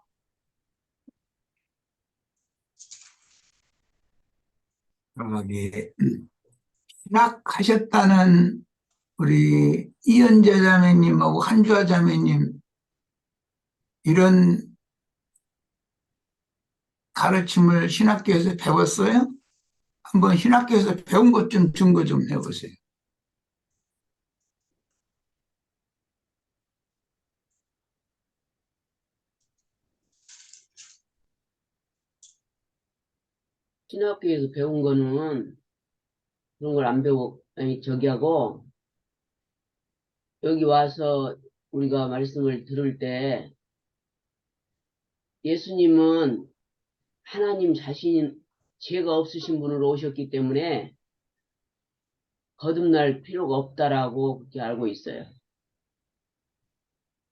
여기 신학하셨다는 우리 이현재 자매님하고 한주아 자매님 이런 가르침을 신학교에서 배웠어요? 한번 신학교에서 배운 것 좀 증거 좀 해보세요.
신학교에서 배운 거는 그런 걸 안 배워, 아니, 하고, 여기 와서 우리가 말씀을 들을 때, 예수님은 하나님 자신, 죄가 없으신 분으로 오셨기 때문에 거듭날 필요가 없다라고 그렇게 알고 있어요.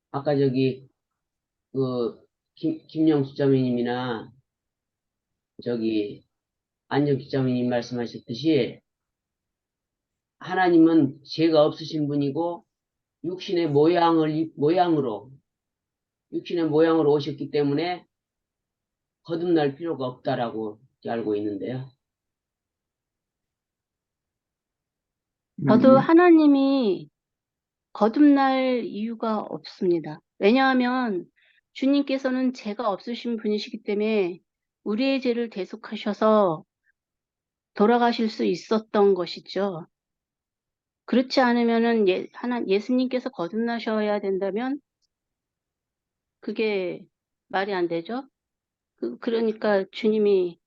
아까 김영수 자매님이나 안정 기자매님 말씀하셨듯이, 하나님은 죄가 없으신 분이고, 육신의 모양으로 오셨기 때문에 거듭날 필요가 없다라고 알고 있는데요.
저도 하나님이 거듭날 이유가 없습니다. 왜냐하면 주님께서는 죄가 없으신 분이시기 때문에 우리의 죄를 대속하셔서 돌아가실 수 있었던 것이죠. 그렇지 않으면은 예수님께서 거듭나셔야 된다면 그게 말이 안 되죠. 그러니까 주님이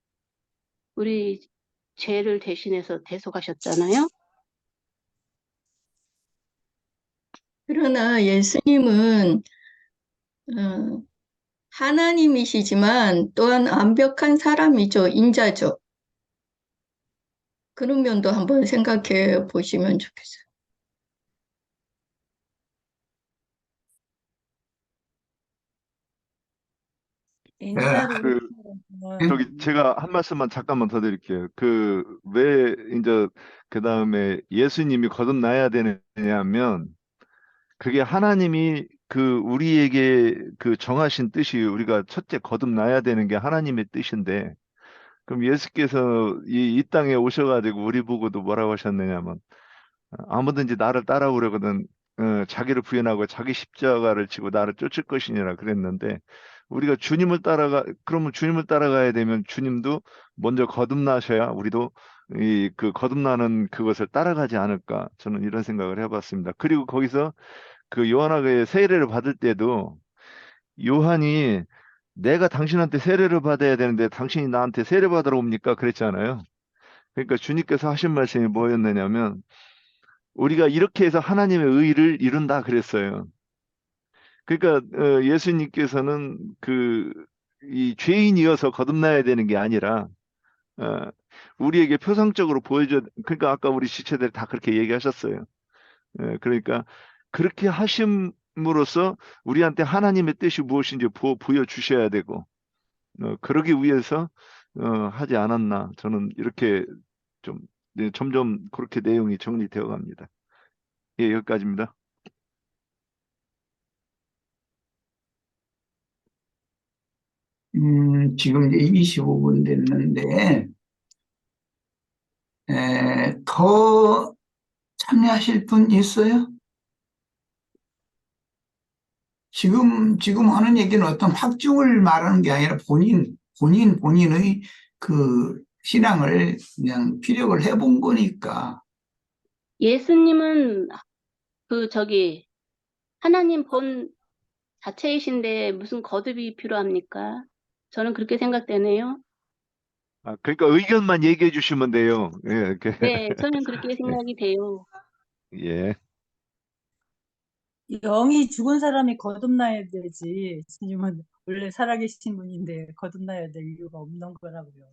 우리 죄를 대신해서 대속하셨잖아요.
그러나 예수님은 하나님이시지만 또한 완벽한 사람이죠. 인자죠. 그런 면도 한번 생각해 보시면 좋겠어요.
인자로
그 저기 제가 한 말씀만 잠깐만 더 드릴게요. 왜 이제 그 다음에 예수님이 거듭나야 되느냐면 그게 하나님이 우리에게 정하신 뜻이 우리가 첫째 거듭나야 되는 게 하나님의 뜻인데 그럼 예수께서 이 땅에 오셔가지고 우리 보고도 뭐라고 하셨느냐면 아무든지 나를 따라오려거든 자기를 부인하고 자기 십자가를 지고 나를 쫓을 것이니라 그랬는데 우리가 그러면 주님을 따라가야 되면 주님도 먼저 거듭나셔야 우리도 거듭나는 그것을 따라가지 않을까 저는 이런 생각을 해봤습니다. 그리고 거기서 요한에게 세례를 받을 때도 요한이 내가 당신한테 세례를 받아야 되는데 당신이 나한테 세례 받으러 옵니까? 그랬잖아요. 그러니까 주님께서 하신 말씀이 뭐였느냐면 우리가 이렇게 해서 하나님의 의를 이룬다 그랬어요. 그러니까 예수님께서는 이 죄인이어서 거듭나야 되는 게 아니라 우리에게 표상적으로 그러니까 아까 우리 지체들이 다 그렇게 얘기하셨어요. 그러니까 그렇게 하심으로써 우리한테 하나님의 뜻이 무엇인지 보여주셔야 되고 그러기 위해서 하지 않았나 저는 이렇게 좀 점점 그렇게 내용이 정리되어 갑니다. 예, 여기까지입니다.
지금 이제 25분 됐는데 더 참여하실 분 있어요? 지금 하는 얘기는 어떤 확증을 말하는 게 아니라 본인의 신앙을 그냥 피력을 해본 거니까.
예수님은 하나님 본 자체이신데 무슨 거듭이 필요합니까? 저는 그렇게 생각되네요.
그러니까 의견만 얘기해 주시면 돼요. 예,
네, 저는 그렇게 생각이 돼요.
예.
영이 죽은 사람이 거듭나야 되지. 주님은 원래 살아계신 분인데 거듭나야 될 이유가 없는 거라고요.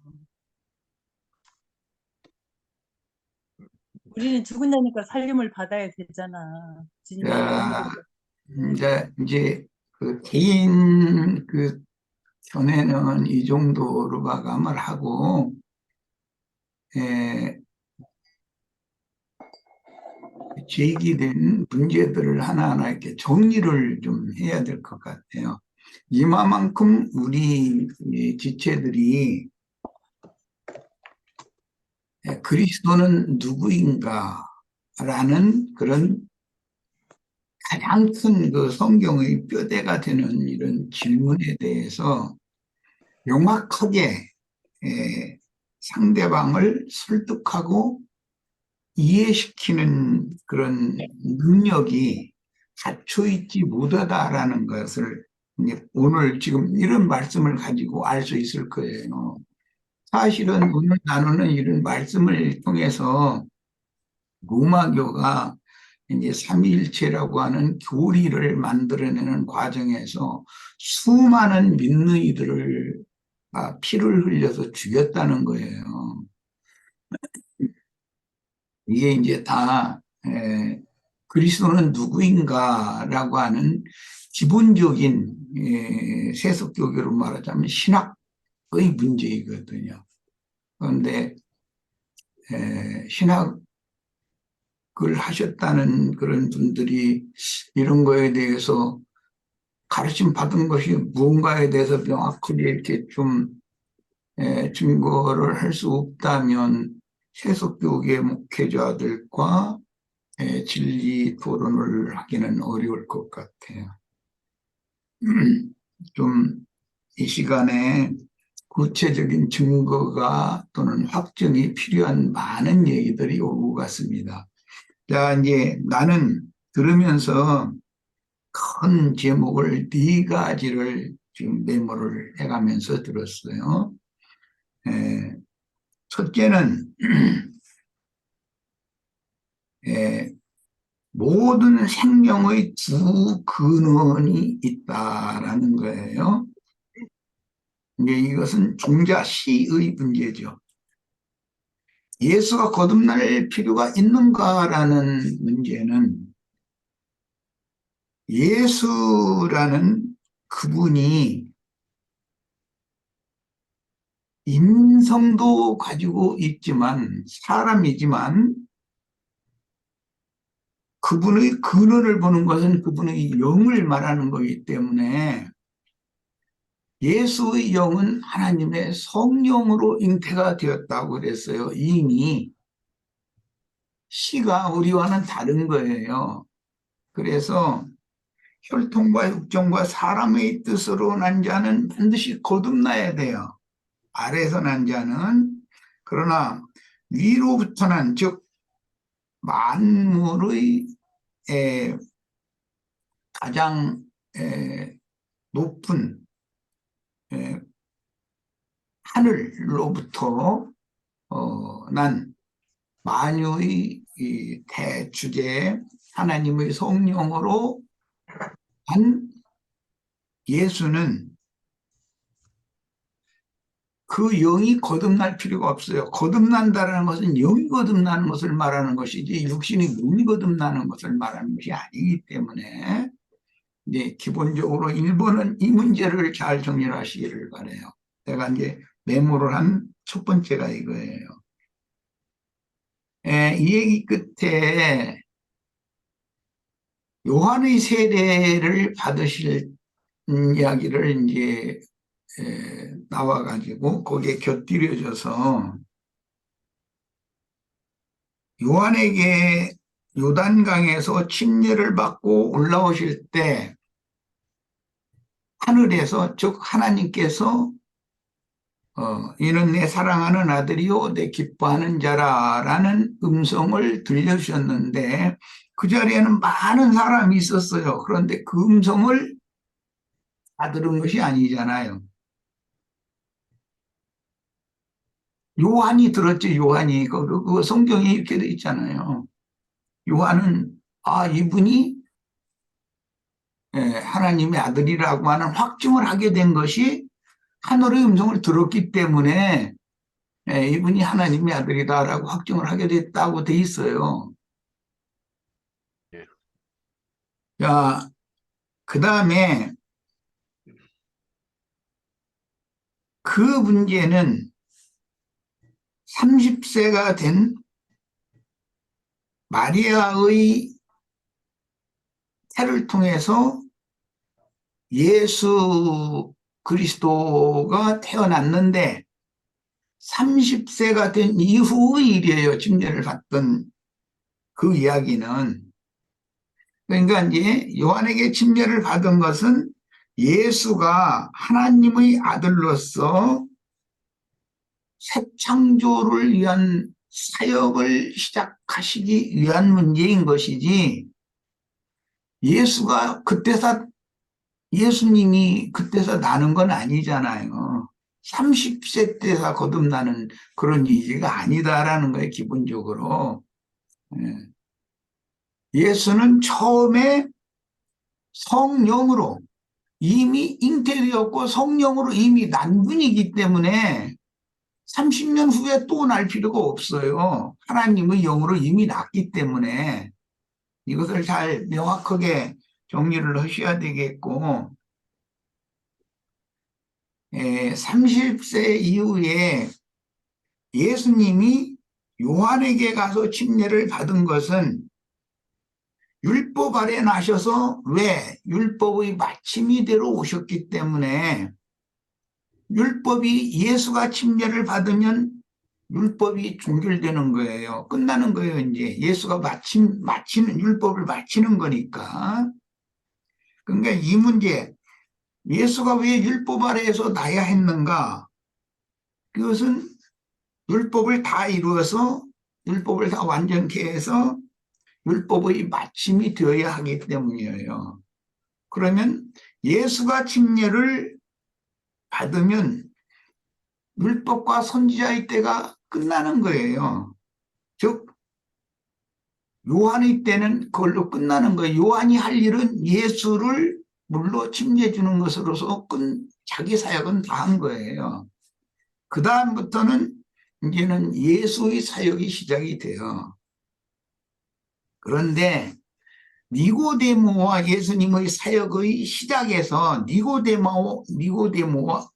우리는 죽은다니까 살림을 받아야 되잖아. 주님이
이제 개인 견해는 이 정도로 마감을 하고, 제기된 문제들을 하나하나 이렇게 정리를 좀 해야 될 것 같아요. 이만큼 우리 지체들이 그리스도는 누구인가 라는 그런 가장 큰 성경의 뼈대가 되는 이런 질문에 대해서 명확하게 상대방을 설득하고 이해시키는 그런 능력이 갖춰있지 못하다라는 것을 오늘 지금 이런 말씀을 가지고 알 수 있을 거예요. 사실은 오늘 나누는 이런 말씀을 통해서 로마교가 이제 삼위일체라고 하는 교리를 만들어내는 과정에서 수많은 민의들을 피를 흘려서 죽였다는 거예요. 이게 이제 다 그리스도는 누구인가라고 하는 기본적인 세속교계로 말하자면 신학의 문제이거든요. 그런데 신학을 하셨다는 그런 분들이 이런 거에 대해서 가르침 받은 것이 무언가에 대해서 명확하게 이렇게 좀 증거를 할 수 없다면 세속교계 목회자들과 진리 토론을 하기는 어려울 것 같아요. 좀 이 시간에 구체적인 증거가 또는 확증이 필요한 많은 얘기들이 오고 갔습니다. 자, 이제 나는 들으면서 큰 제목을 4가지를 지금 메모를 해가면서 들었어요. 첫째는 모든 생명의 두 근원이 있다라는 거예요. 이제 이것은 종자시의 문제죠. 예수가 거듭날 필요가 있는가라는 문제는 예수라는 그분이 인성도 가지고 있지만 사람이지만 그분의 근원을 보는 것은 그분의 영을 말하는 거기 때문에 예수의 영은 하나님의 성령으로 잉태가 되었다고 그랬어요. 이미 시가 우리와는 다른 거예요. 그래서 혈통과 육정과 사람의 뜻으로 난 자는 반드시 거듭나야 돼요. 아래에서 난 자는. 그러나 위로부터 난, 즉 만물의 가장 높은 하늘로부터 난 만유의 이 대주제 하나님의 성령으로 한 예수는 그 영이 거듭날 필요가 없어요. 거듭난다는 것은 영이 거듭나는 것을 말하는 것이지 육신이 몸이 거듭나는 것을 말하는 것이 아니기 때문에 이제 기본적으로 1번은 이 문제를 잘 정리를 하시기를 바라요. 제가 이제 메모를 한 첫 번째가 이거예요. 이 얘기 끝에 요한의 세례를 받으실 이야기를 이제 나와가지고 거기에 곁들여져서 요한에게 요단강에서 침례를 받고 올라오실 때 하늘에서 즉 하나님께서 이는 내 사랑하는 아들이요 내 기뻐하는 자라라는 음성을 들려주셨는데 그 자리에는 많은 사람이 있었어요. 그런데 그 음성을 다 들은 것이 아니잖아요. 요한이 들었죠. 요한이. 그 성경에 이렇게 돼 있잖아요. 요한은 이분이 하나님의 아들이라고 하는 확증을 하게 된 것이 하늘의 음성을 들었기 때문에 이분이 하나님의 아들이다라고 확증을 하게 됐다고 돼 있어요. 자, 그 다음에 그 문제는 30세가 된 마리아의 태를 통해서 예수 그리스도가 태어났는데 30세가 된 이후의 일이에요. 침례를 받던 그 이야기는. 그러니까 이제 요한에게 침례를 받은 것은 예수가 하나님의 아들로서 새 창조를 위한 사역을 시작하시기 위한 문제인 것이지 예수님이 그때서 나는 건 아니잖아요. 30세 때서 거듭나는 그런 이지가 아니다라는 거예요. 기본적으로. 예수는 처음에 성령으로 이미 잉태되었고 성령으로 이미 난 분이기 때문에 30년 후에 또 날 필요가 없어요. 하나님의 영으로 이미 났기 때문에 이것을 잘 명확하게 정리를 하셔야 되겠고 30세 이후에 예수님이 요한에게 가서 침례를 받은 것은 율법 아래 나셔서 왜? 율법의 마침이 되러 오셨기 때문에 율법이 예수가 침례를 받으면 율법이 종결되는 거예요. 끝나는 거예요. 이제 예수가 마치는 율법을 마치는 거니까. 그러니까 이 문제 예수가 왜 율법 아래에서 나야 했는가? 그것은 율법을 다 이루어서 율법을 다 완전케 해서 율법의 마침이 되어야 하기 때문이에요. 그러면 예수가 침례를 받으면 율법과 선지자의 때가 끝나는 거예요. 즉 요한의 때는 그걸로 끝나는 거예요. 요한이 할 일은 예수를 물로 침례 주는 것으로서 자기 사역은 다 한 거예요. 그 다음부터는 이제는 예수의 사역이 시작이 돼요. 그런데 니고데모와 예수님의 사역의 시작에서 니고데모와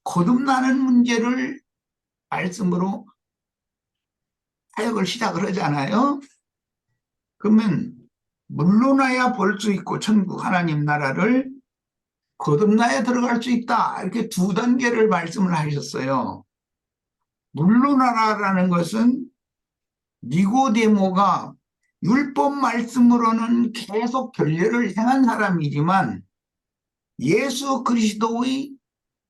거듭나는 문제를 말씀으로 사역을 시작을 하잖아요. 그러면 물러나야 볼 수 있고 천국 하나님 나라를 거듭나야 들어갈 수 있다. 이렇게 두 단계를 말씀을 하셨어요. 물러나라라는 것은 니고데모가 율법 말씀으로는 계속 결례를 행한 사람이지만 예수 그리스도의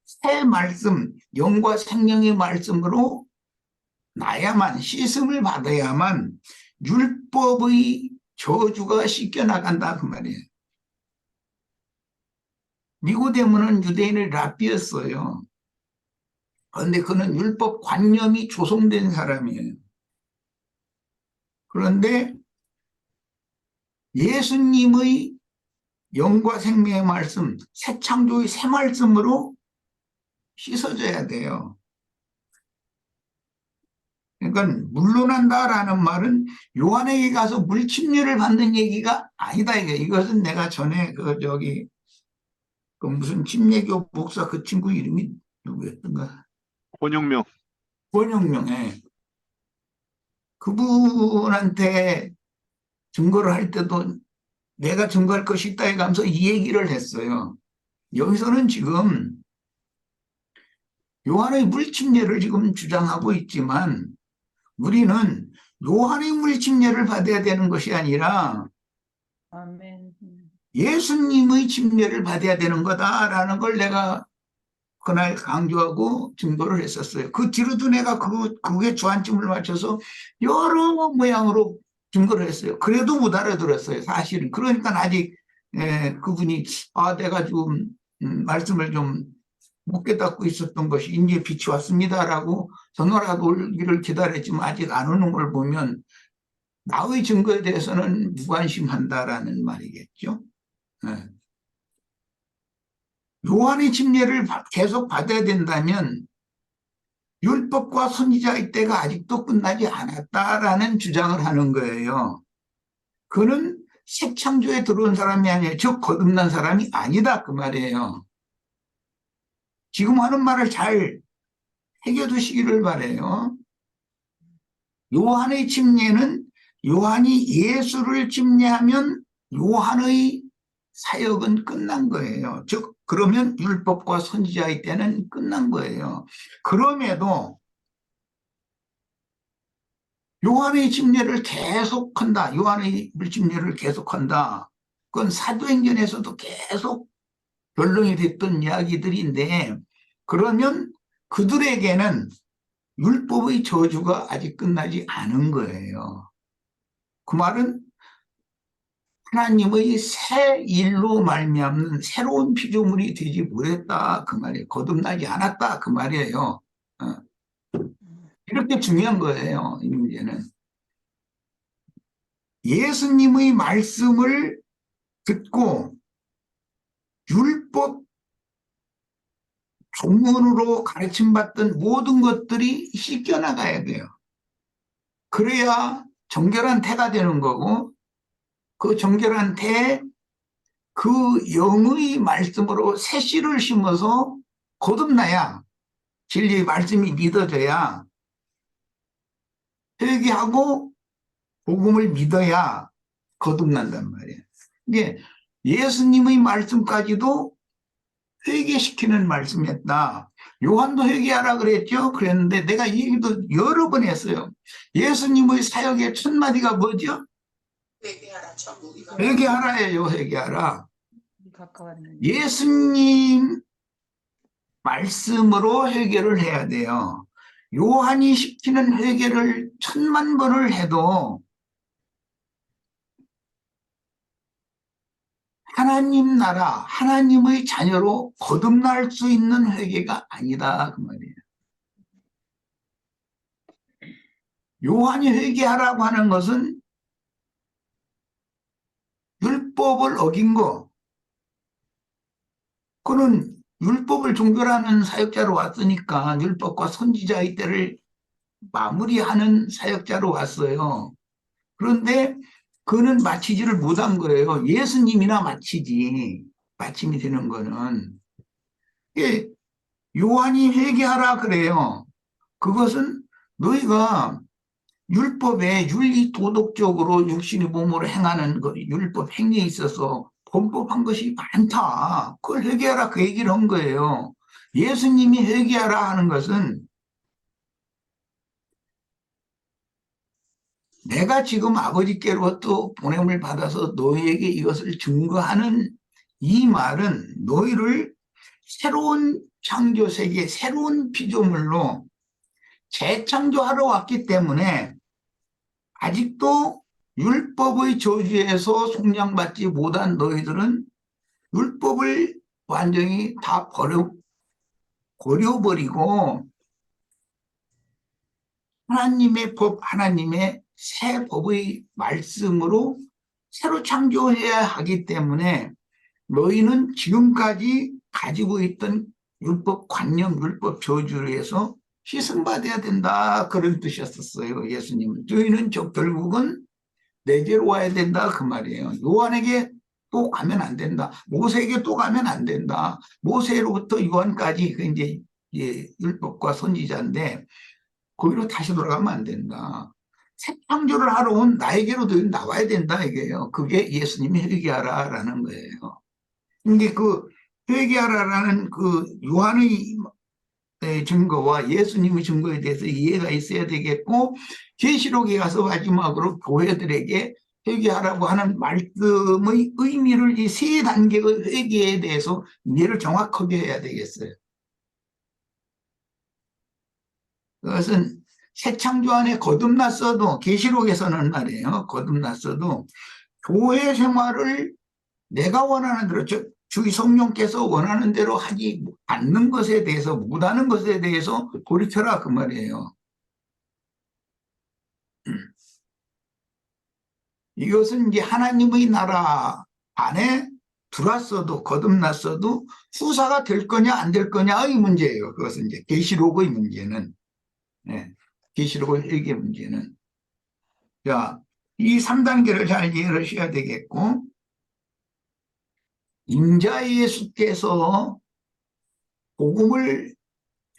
새 말씀, 영과 생명의 말씀으로 나야만, 씻음을 받아야만 율법의 저주가 씻겨나간다 그 말이에요. 니고데모는 유대인의 랍비였어요. 그런데 그는 율법 관념이 조성된 사람이에요. 그런데 예수님의 영과 생명의 말씀, 새 창조의 새 말씀으로 씻어져야 돼요. 그러니까 물러난다라는 말은 요한에게 가서 물 침례를 받는 얘기가 아니다. 이것은 내가 전에 그 무슨 침례교 목사 그 친구 이름이 누구였던가?
권영명.
권영명에 그분한테 증거를 할 때도 내가 증거할 것이 있다 해가면서 이 얘기를 했어요. 여기서는 지금 요한의 물 침례를 지금 주장하고 있지만 우리는 요한의 물 침례를 받아야 되는 것이 아니라
아멘.
예수님의 침례를 받아야 되는 거다라는 걸 내가 그날 강조하고 증거를 했었어요. 그 뒤로도 내가 그게 주안점을 맞춰서 여러 모양으로 증거를 했어요. 그래도 못 알아들었어요, 사실은. 그러니까 아직 그분이 내가 좀 말씀을 좀 못 깨닫고 있었던 것이 이제 빛이 왔습니다라고 전화라도 오기를 기다렸지만 아직 안 오는 걸 보면 나의 증거에 대해서는 무관심한다라는 말이겠죠. 요한의 침례를 계속 받아야 된다면 율법과 선지자의 때가 아직도 끝나지 않았다라는 주장을 하는 거예요. 그는 새 창조에 들어온 사람이 아니에요. 즉 거듭난 사람이 아니다 그 말이에요. 지금 하는 말을 잘 새겨두시기를 바라요. 요한의 침례는 요한이 예수를 침례하면 요한의 사역은 끝난 거예요. 즉 그러면 율법과 선지자의 때는 끝난 거예요. 그럼에도 요한의 침례를 계속한다. 요한의 물침례를 계속한다. 그건 사도행전에서도 계속 변론이 됐던 이야기들인데 그러면 그들에게는 율법의 저주가 아직 끝나지 않은 거예요. 그 말은 하나님의 새 일로 말미암는 새로운 피조물이 되지 못했다 그 말이에요. 거듭나지 않았다 그 말이에요. 이렇게 중요한 거예요. 이 문제는. 예수님의 말씀을 듣고 율법 종문으로 가르침받던 모든 것들이 씻겨나가야 돼요. 그래야 정결한 태가 되는 거고 그 정결한 태에 그 영의 말씀으로 새 씨를 심어서 거듭나야 진리의 말씀이 믿어져야 회개하고 복음을 믿어야 거듭난단 말이에요. 이게 예수님의 말씀까지도 회개시키는 말씀이었다. 요한도 회개하라 그랬죠. 그랬는데 내가 이 얘기도 여러 번 했어요. 예수님의 사역의 첫 마디가 뭐죠?
회개하라 천국이
회개하라예요. 회개하라. 예수님 말씀으로 회개를 해야 돼요. 요한이 시키는 회개를 1000만 번을 해도 하나님 나라, 하나님의 자녀로 거듭날 수 있는 회개가 아니다 그 말이에요. 요한이 회개하라고 하는 것은 율법을 어긴 거. 그는 율법을 종결하는 사역자로 왔으니까 율법과 선지자의 때를 마무리하는 사역자로 왔어요. 그런데 그는 마치지를 못한 거예요. 예수님이나 마치지. 마침이 되는 거는. 예, 요한이 회개하라 그래요. 그것은 너희가 율법에 윤리 도덕적으로 육신의 몸으로 행하는 그 율법 행위에 있어서 범법한 것이 많다. 그걸 회개하라 그 얘기를 한 거예요. 예수님이 회개하라 하는 것은 내가 지금 아버지께로부터 보냄을 받아서 너희에게 이것을 증거하는 이 말은 너희를 새로운 창조 세계, 새로운 피조물로 재창조하러 왔기 때문에 아직도 율법의 저주에서 속량받지 못한 너희들은 율법을 완전히 다 버려버리고 하나님의 법, 하나님의 새 법의 말씀으로 새로 창조해야 하기 때문에 너희는 지금까지 가지고 있던 율법 관념, 율법 저주로 해서 희생받아야 된다. 그런 뜻이었어요. 예수님은. 저희는 결국은 내게로 와야 된다. 그 말이에요. 요한에게 또 가면 안 된다. 모세에게 또 가면 안 된다. 모세로부터 요한까지 그 이제 율법과 선지자인데 거기로 다시 돌아가면 안 된다. 새 창조를 하러 온 나에게로 나와야 된다 이게요. 그게 예수님이 회개하라라는 거예요. 근데 그 회개하라라는 그 요한의 증거와 예수님의 증거에 대해서 이해가 있어야 되겠고 계시록에 가서 마지막으로 교회들에게 회개하라고 하는 말씀의 의미를 이 세 단계의 회개에 대해서 이해를 정확하게 해야 되겠어요. 그것은 새 창조 안에 거듭났어도 계시록에서는 말이에요. 거듭났어도 교회 생활을 내가 원하는 대로 주의 성령께서 원하는 대로 하지 않는 것에 대해서 못하는 것에 대해서 돌이켜라 그 말이에요. 이것은 이제 하나님의 나라 안에 들어왔어도 거듭났어도 후사가 될 거냐 안 될 거냐의 문제예요. 그것은 이제 계시록의 문제는. 계시록의 회개 문제는. 자, 이 3단계를 잘 이해를 하셔야 되겠고 인자 예수께서 복음을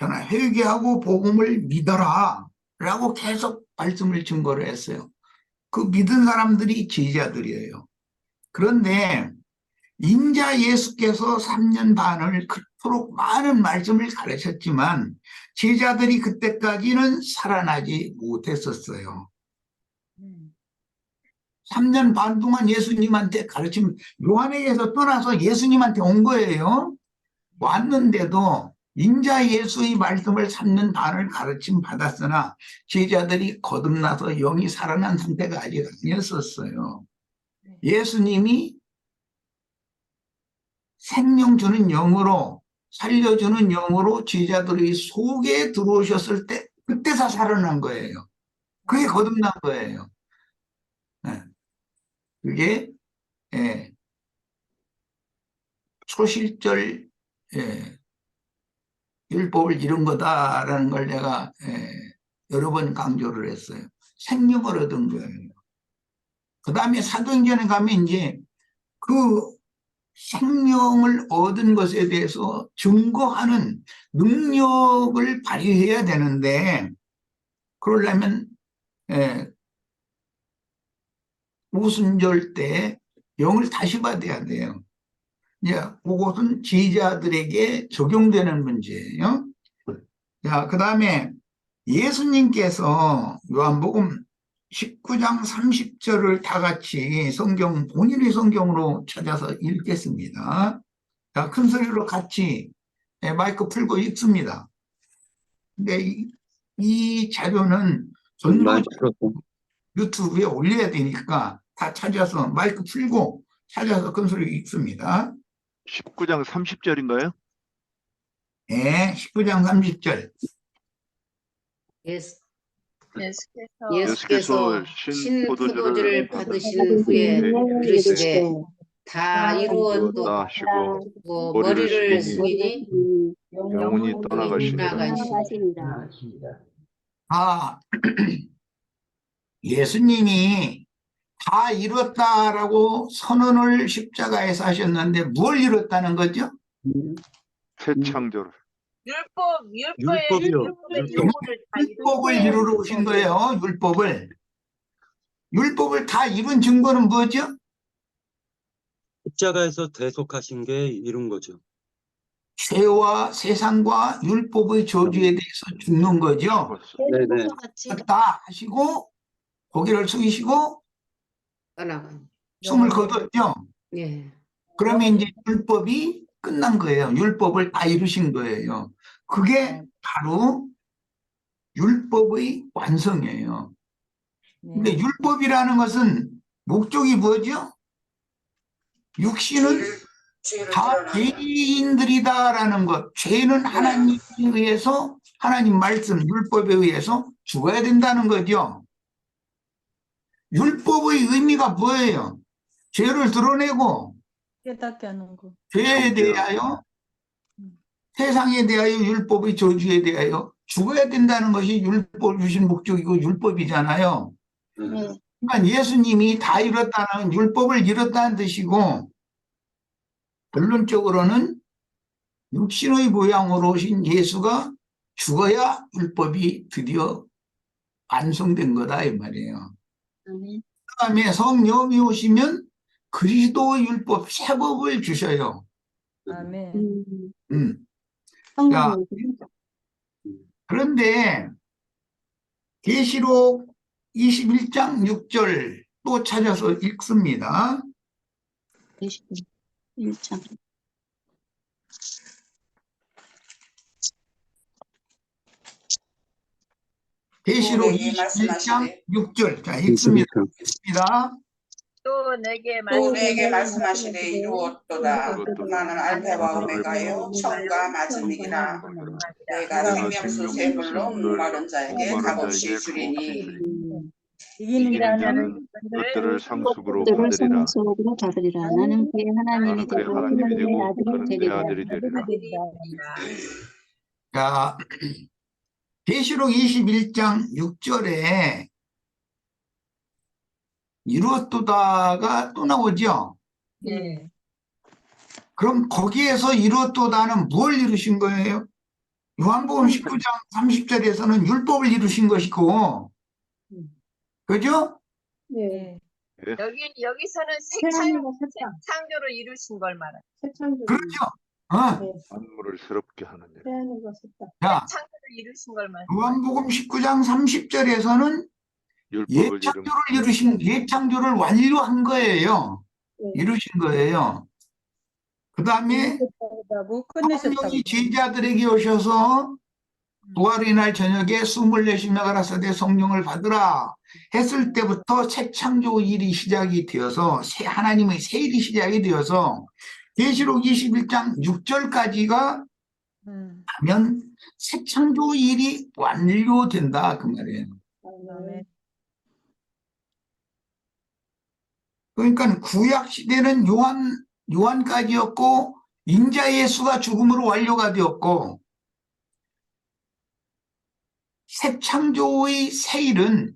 회개하고 복음을 믿어라 라고 계속 말씀을 증거를 했어요. 그 믿은 사람들이 제자들이에요. 그런데 인자 예수께서 3년 반을 그토록 많은 말씀을 가르쳤지만 제자들이 그때까지는 살아나지 못했었어요. 3년 반 동안 예수님한테 가르치면 요한에게서 떠나서 예수님한테 온 거예요. 왔는데도 인자 예수의 말씀을 3년 반을 가르침 받았으나 제자들이 거듭나서 영이 살아난 상태가 아직 아니었었어요. 예수님이 생명 주는 영으로 살려주는 영으로 제자들의 속에 들어오셨을 때 그때서 살아난 거예요. 그게 거듭난 거예요. 그게 초실절 율법을 이룬 거다라는 걸 내가 여러 번 강조를 했어요. 생명을 얻은 거예요. 그 다음에 사도행전에 가면 이제 그 생명을 얻은 것에 대해서 증거하는 능력을 발휘해야 되는데 그러려면 오순절 때 영을 다시 받아야 돼요. 이제 그것은 제자들에게 적용되는 문제예요. 자, 그 다음에 예수님께서 요한복음 19장 30절을 다 같이 본인의 성경으로 찾아서 읽겠습니다. 자, 큰 소리로 같이 마이크 풀고 읽습니다. 근데 이 자료는 전도 유튜브에 올려야 되니까 다 찾아서 마이크 풀고 찾아서 큰 소리로 읽습니다.
19장 30절인가요?
네, 19장 30절.
예수, 예수께서
신포도주를
신포도주를 받으신 후에 이르시되 다 이루었다 하시고 머리를 숙이니
영혼이 떠나가시니라.
나가시니라.
아, 예수님이 다 이뤘다라고 선언을 십자가에서 하셨는데 뭘 이뤘다는 거죠?
새 창조를.
율법을 다
율법을 이루러 오신 거예요. 율법을 다 이룬 증거는 뭐죠?
십자가에서 대속하신 게 이룬 거죠.
죄와 세상과 율법의 저주에 대해서 죽는 거죠.
네네.
다 하시고 고개를 숙이시고
떠나간.
숨을 거뒀죠.
예.
그러면 이제 율법이 끝난 거예요. 율법을 다 이루신 거예요. 그게 바로 율법의 완성이에요. 근데 율법이라는 것은 목적이 뭐죠? 육신은 다 죄인들이다라는 것. 죄는 하나님에 의해서, 하나님 말씀, 율법에 의해서 죽어야 된다는 거죠. 율법의 의미가 뭐예요? 죄를 드러내고
깨닫게 하는 거.
죄에 대하여, 세상에 대하여, 율법의 저주에 대하여 죽어야 된다는 것이 율법 주신 목적이고 율법이잖아요. 그러니까 예수님이 다 이뤘다는, 율법을 이뤘다는 뜻이고, 결론적으로는 육신의 모양으로 오신 예수가 죽어야 율법이 드디어 완성된 거다 이 말이에요. 그 다음에 성령이 오시면 그리스도의 율법, 세법을 주셔요.
아멘.
자, 그런데 계시록 21장 6절 또 찾아서 읽습니다.
1장.
계시록
또 내게
21장
말씀하시되
6절. 자, 읽습니다.
또 내게
또 내게 말씀하시되 이루었도다. 나는 알파와 오메가요 처음과 마지막이라. 내가 생명수 세 불로 목마른 자에게 값없이 주리니.
이기는
자는 그것들을 상속으로
들을
받으리라.
성속으로 받으리라. 나는 그의 하나님이
나는 그의
되고
하나님이
그는 내
되고
아들이
그는 내
되리라.
아들이 되리라.
자, 계시록 21장 6절에 이루었도다가 또 나오죠.
네.
그럼 거기에서 이루었도다는 뭘 이루신 거예요? 요한복음 19장 30절에서는 율법을 이루신 것이고, 그죠?
네.
여기서는 새 창조를 이루신 걸 말해요.
그렇죠.
만물을 새롭게 하는 일.
자,
창조를 이루신 걸 말해요.
요한복음 19장 30절에서는
율법을
예창조를 완료한 거예요. 이루신 거예요. 그 다음에 성령이 제자들에게 오셔서 부활의 날 저녁에 숨을 내쉬며 가라사대 성령을 받으라 했을 때부터 새 창조 일이 시작이 되어서 하나님의 새 일이 시작이 되어서 계시록 21장 6절까지가 하면 새 창조 일이 완료된다 그 말이에요. 그러니까 구약 시대는 요한까지였고 인자 예수가 죽음으로 완료가 되었고 새 창조의 새 일은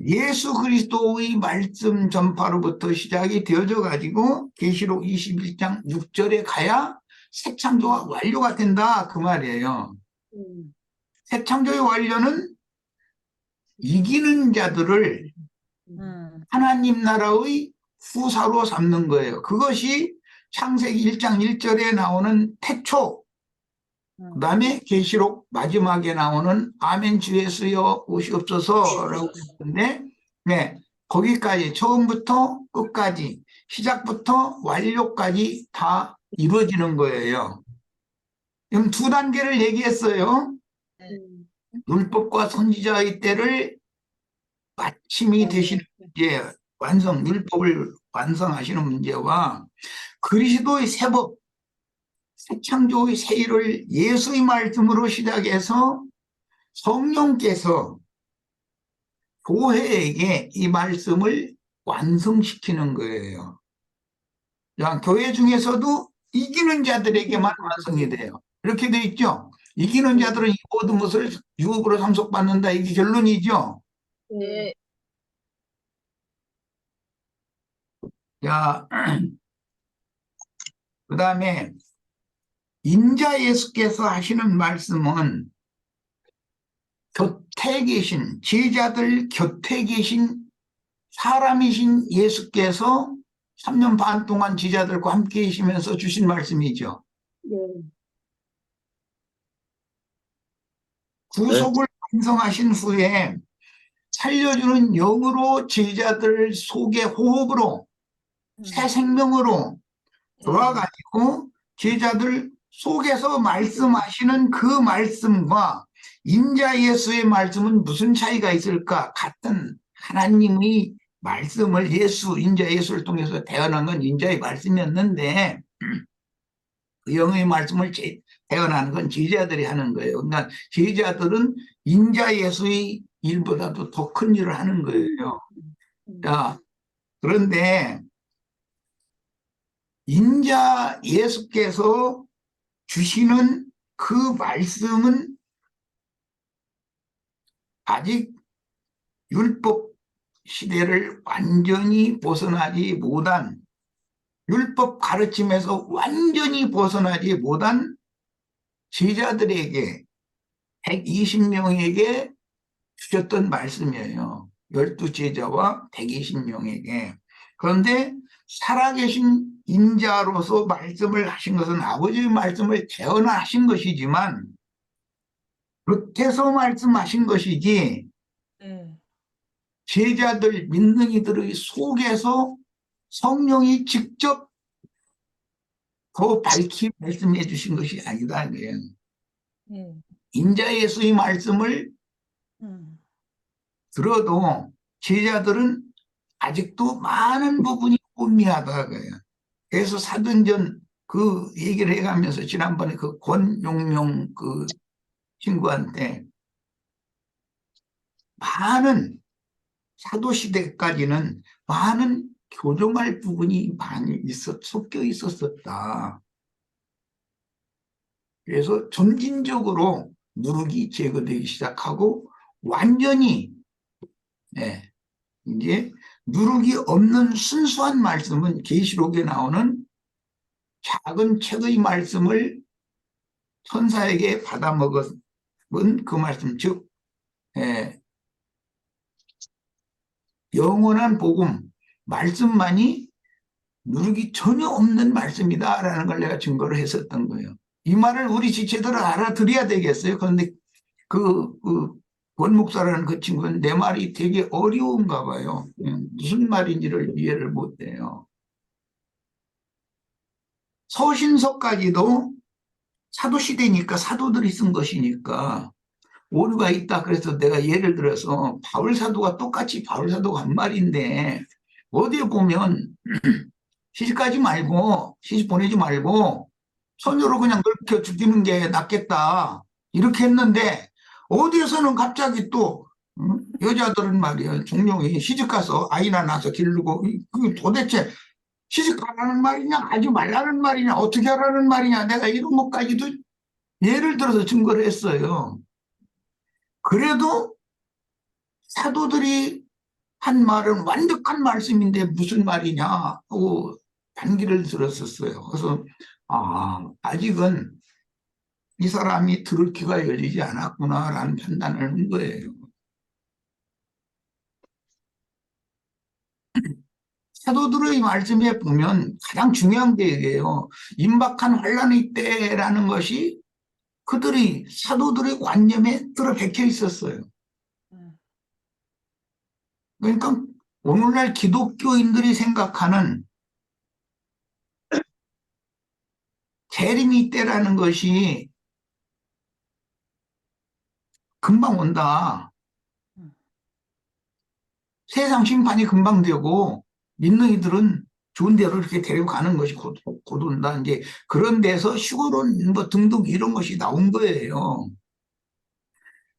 예수 그리스도의 말씀 전파로부터 시작이 되어져 가지고 계시록 21장 6절에 가야 새 창조가 완료가 된다 그 말이에요. 새 창조의 완료는 이기는 자들을 하나님 나라의 후사로 삼는 거예요. 그것이 창세기 1장 1절에 나오는 태초, 그 다음에 계시록 마지막에 나오는 아멘 주 예수여 오시옵소서라고 했는데, 네, 거기까지 처음부터 끝까지 시작부터 완료까지 다 이루어지는 거예요. 그럼 두 단계를 얘기했어요. 율법과 선지자의 때를 마침이 되시는 문제, 율법을 완성하시는 문제와 그리스도의 새법, 새 창조의 새 일을 예수의 말씀으로 시작해서 성령께서 교회에게 이 말씀을 완성시키는 거예요. 자, 교회 중에서도 이기는 자들에게만 완성이 돼요. 이렇게 돼 있죠. 이기는 자들은 이 모든 것을 유업으로 상속받는다. 이게 결론이죠.
네.
자, 그 다음에 인자 예수께서 하시는 말씀은 곁에 계신, 제자들 곁에 계신 사람이신 예수께서 3년 반 동안 제자들과 함께 계시면서 주신 말씀이죠.
네.
구속을 완성하신 후에 살려주는 영으로 제자들 속에 호흡으로 새 생명으로 돌아가지고 제자들 속에서 말씀하시는 그 말씀과 인자 예수의 말씀은 무슨 차이가 있을까? 같은 하나님의 말씀을 인자 예수를 통해서 태어난 건 인자의 말씀이었는데 그 영의 말씀을 태어나는 건 제자들이 하는 거예요. 그러니까 제자들은 인자 예수의 일보다도 더 큰 일을 하는 거예요. 자, 그런데 인자 예수께서 주시는 그 말씀은 아직 율법 시대를 완전히 벗어나지 못한, 율법 가르침에서 완전히 벗어나지 못한 제자들에게 120명에게 주셨던 말씀이에요. 12제자와 120명에게. 그런데 살아계신 인자로서 말씀을 하신 것은 아버지의 말씀을 재현하신 것이지만 겉에서 말씀하신 것이지 제자들, 믿는 이들의 속에서 성령이 직접 더 밝히 말씀해 주신 것이 아니다. 인자 예수의 말씀을 들어도 제자들은 아직도 많은 부분이 혼미하다. 그래서 사도행전 그 얘기를 해가면서 지난번에 그 권용명 그 친구한테 많은 사도시대까지는 많은 교정할 부분이 많이 섞여 있었다. 그래서 점진적으로 누룩이 제거되기 시작하고 완전히 이제 누룩이 없는 순수한 말씀은 계시록에 나오는 작은 책의 말씀을 천사에게 받아먹은 그 말씀, 즉 영원한 복음, 말씀만이 누룩이 전혀 없는 말씀이다라는 걸 내가 증거를 했었던 거예요. 이 말을 우리 지체들은 알아들어야 되겠어요. 그런데 권 목사라는 그 친구는 내 말이 되게 어려운가 봐요. 무슨 말인지를 이해를 못해요. 서신서까지도 사도시대니까 사도들이 쓴 것이니까 오류가 있다. 그래서 내가 예를 들어서 바울사도가 똑같이 바울사도가 한 말인데 어디에 보면 시집가지 말고 시집 보내지 말고 선녀로 그냥 늙혀 죽이는 게 낫겠다 이렇게 했는데 어디에서는 갑자기 또 여자들은 말이야 종종이 시집가서 아이나 낳아서 기르고 그게 도대체 시집가라는 말이냐 하지 말라는 말이냐 어떻게 하라는 말이냐 내가 이런 것까지도 예를 들어서 증거를 했어요. 그래도 사도들이 한 말은 완벽한 말씀인데 무슨 말이냐 하고 반기를 들었었어요. 그래서 아직은 이 사람이 들을 귀가 열리지 않았구나라는 판단을 한 거예요. 사도들의 말씀에 보면 가장 중요한 게 이게요. 임박한 환란의 때라는 것이 그들이 사도들의 관념에 들어 박혀 있었어요. 그러니까 오늘날 기독교인들이 생각하는 재림의 때라는 것이 금방 온다. 세상 심판이 금방 되고 믿는 이들은 좋은 데로 이렇게 데리고 가는 것이 곧 온다. 이제 그런 데서 휴거론 뭐 등등 이런 것이 나온 거예요.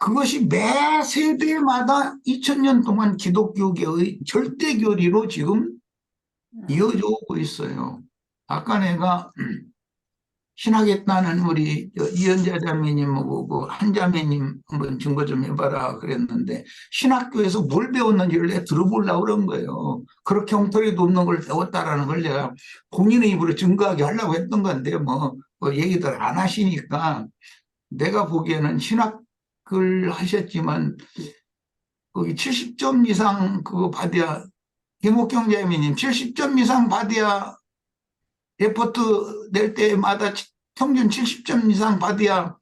그것이 매 세대마다 2000년 동안 기독교계의 절대 교리로 지금 이어져 오고 있어요. 아까 내가 신학했다는 우리 이현자 자매님하고 그 한자매님 한번 증거 좀 해봐라 그랬는데, 신학교에서 뭘 배웠는지를 내가 들어보려고 그런 거예요. 그렇게 엉터리도 없는 걸 배웠다라는 걸 내가 본인의 입으로 증거하게 하려고 했던 건데 뭐 얘기들 안 하시니까, 내가 보기에는 신학을 하셨지만 거기 70점 이상 그거 받아야, 김옥경 자매님 70점 이상 받아야, 레포트 낼 때마다 평균 70점 이상 받아야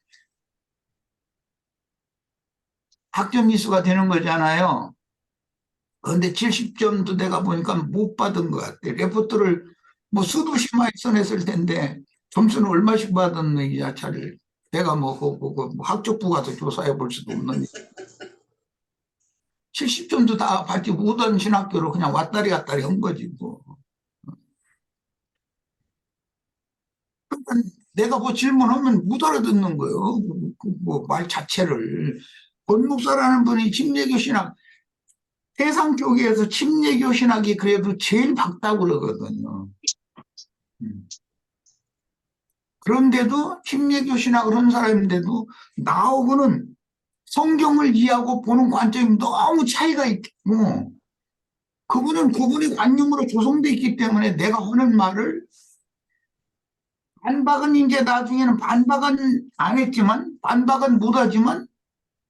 학점 미수가 되는 거잖아요. 그런데 70점도 내가 보니까 못 받은 것 같아. 레포트를 뭐 수도 심하게 써냈을 텐데 점수는 얼마씩 받았는지 자체를 내가 뭐 학적부 가서 조사해 볼 수도 없는 70점도 다 받지 못한 신학교로 그냥 왔다리 갔다리 한 거지 뭐. 내가 뭐 질문하면 못 알아듣는 거예요. 뭐 말 자체를. 권 목사라는 분이 침례교 신학, 세상 교계에서 침례교 신학이 그래도 제일 밝다고 그러거든요. 그런데도 침례교 신학을 한 사람인데도 나하고는 성경을 이해하고 보는 관점이 너무 차이가 있고, 그분은 그분의 관념으로 조성되어 있기 때문에 내가 하는 말을 반박은 이제 나중에는 반박은 안 했지만, 반박은 못하지만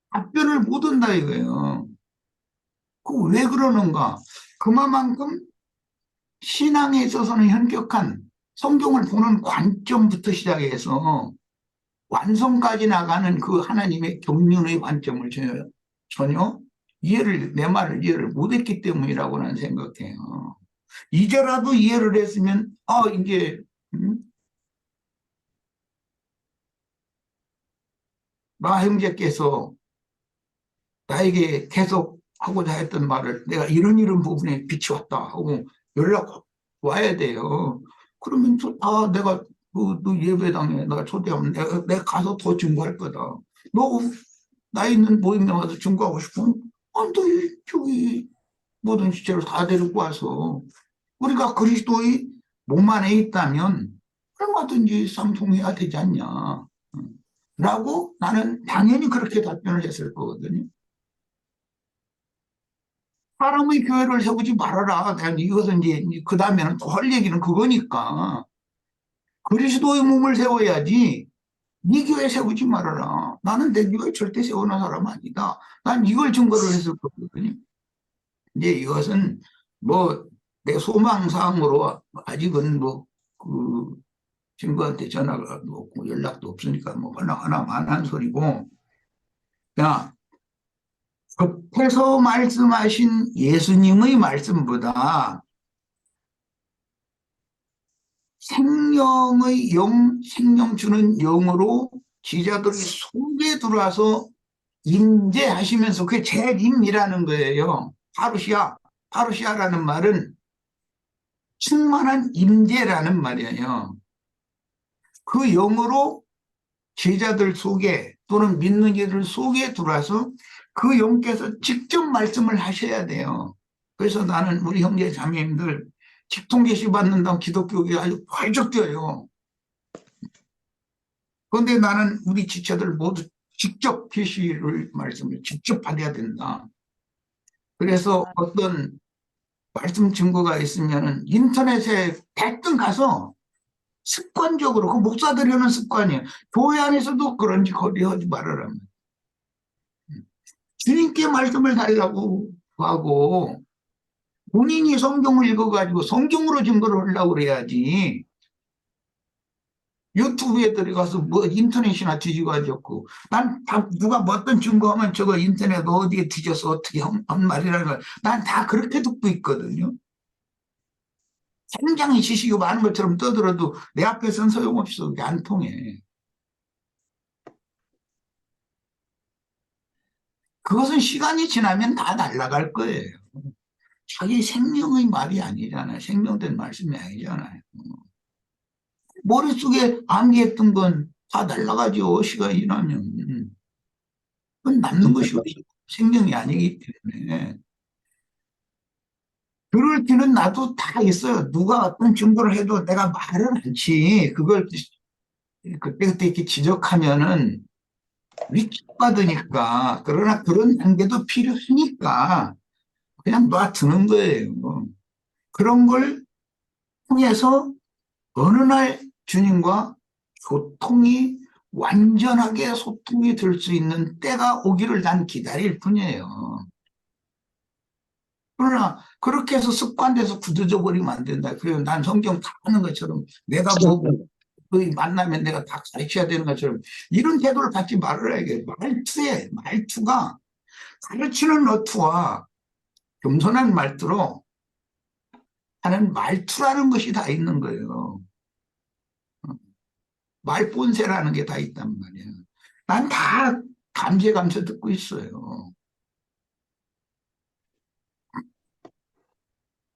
답변을 못 한다 이거예요. 그 왜 그러는가? 그만큼 신앙에 있어서는 현격한 성경을 보는 관점부터 시작해서 완성까지 나가는 그 하나님의 경륜의 관점을 전혀 내 말을 이해를 못했기 때문이라고 는 생각해요. 이제라도 이해를 했으면 이제 나 형제께서 나에게 계속 하고자 했던 말을 내가 이런 부분에 빛이 왔다 하고 연락 와야 돼요. 그러면 내가 너 예배당에 내가 초대하면 내가 가서 더 증거할 거다. 너 나 있는 모임에 와서 증거하고 싶으면 너 저기 모든 지체를 다 데리고 와서 우리가 그리스도의 몸 안에 있다면 얼마든지 쌍통해야 되지 않냐 라고 나는 당연히 그렇게 답변을 했을 거거든요. 사람의 교회를 세우지 말아라. 이것은 이제 그 다음에는 또 할 얘기는 그거니까. 그리스도의 몸을 세워야지 네 교회 세우지 말아라. 나는 내 교회 절대 세우는 사람 아니다. 난 이걸 증거를 했을 거거든요. 이제 이것은 뭐 내 소망사항으로 아직은 그 친구한테 전화가 없고 연락도 없으니까 뭐 하나만한 소리고. 야, 겉에서 말씀하신 예수님의 말씀보다 생명의 생명 주는 영으로 지자들이 속에 들어와서 임재하시면서 그게 재림이라는 거예요. 파루시아라는 말은 충만한 임재라는 말이에요. 그 영으로 제자들 속에 또는 믿는 이들 속에 들어와서 그 영께서 직접 말씀을 하셔야 돼요. 그래서 나는 우리 형제 자매님들 직통 계시 받는다고 기독교계 아주 활짝 뛰어요. 그런데 나는 우리 지체들 모두 직접 계시를 말씀을 직접 받아야 된다. 그래서 어떤 말씀 증거가 있으면은 인터넷에 대뜸 가서 습관적으로, 그 목사들이 하는 습관이에요. 교회 안에서도 그런지 거리하지 말아라. 주님께 말씀을 달라고 하고 본인이 성경을 읽어가지고 성경으로 증거를 하려고 그래야지. 유튜브에 들어가서 뭐 인터넷이나 뒤져가지고 난 다 누가 뭐 어떤 증거하면 저거 인터넷 어디에 뒤져서 어떻게 한 말이라는 걸 난 다 그렇게 듣고 있거든요. 굉장히 지식이 많은 것처럼 떠들어도 내 앞에서는 소용없어. 그게 안 통해. 그것은 시간이 지나면 다 날아갈 거예요. 자기 생명의 말이 아니잖아요. 생명된 말씀이 아니잖아요. 머릿속에 암기했던 건 다 날아가죠. 시간이 지나면. 그건 남는 것이 우리 생명이 아니기 때문에. 그럴 때는 나도 다 있어요. 누가 어떤 증거를 해도 내가 말을 않지. 그걸 그때그때 이렇게 지적하면은 위축받으니까. 그러나 그런 단계도 필요하니까 그냥 놔두는 거예요. 그런 걸 통해서 어느 날 주님과 소통이 완전하게 소통이 될 수 있는 때가 오기를 난 기다릴 뿐이에요. 그러나 그렇게 해서 습관돼서 굳어져 버리면 안 된다. 그래요. 난 성경 다 아는 것처럼 내가 뭐 거의 만나면 내가 다 가르쳐야 되는 것처럼 이런 태도를 갖지 말아야겠어요. 말투가 가르치는 어투와 겸손한 말투로 하는 말투라는 것이 다 있는 거예요. 말본세라는 게 다 있단 말이야. 난 다 감시감시 듣고 있어요.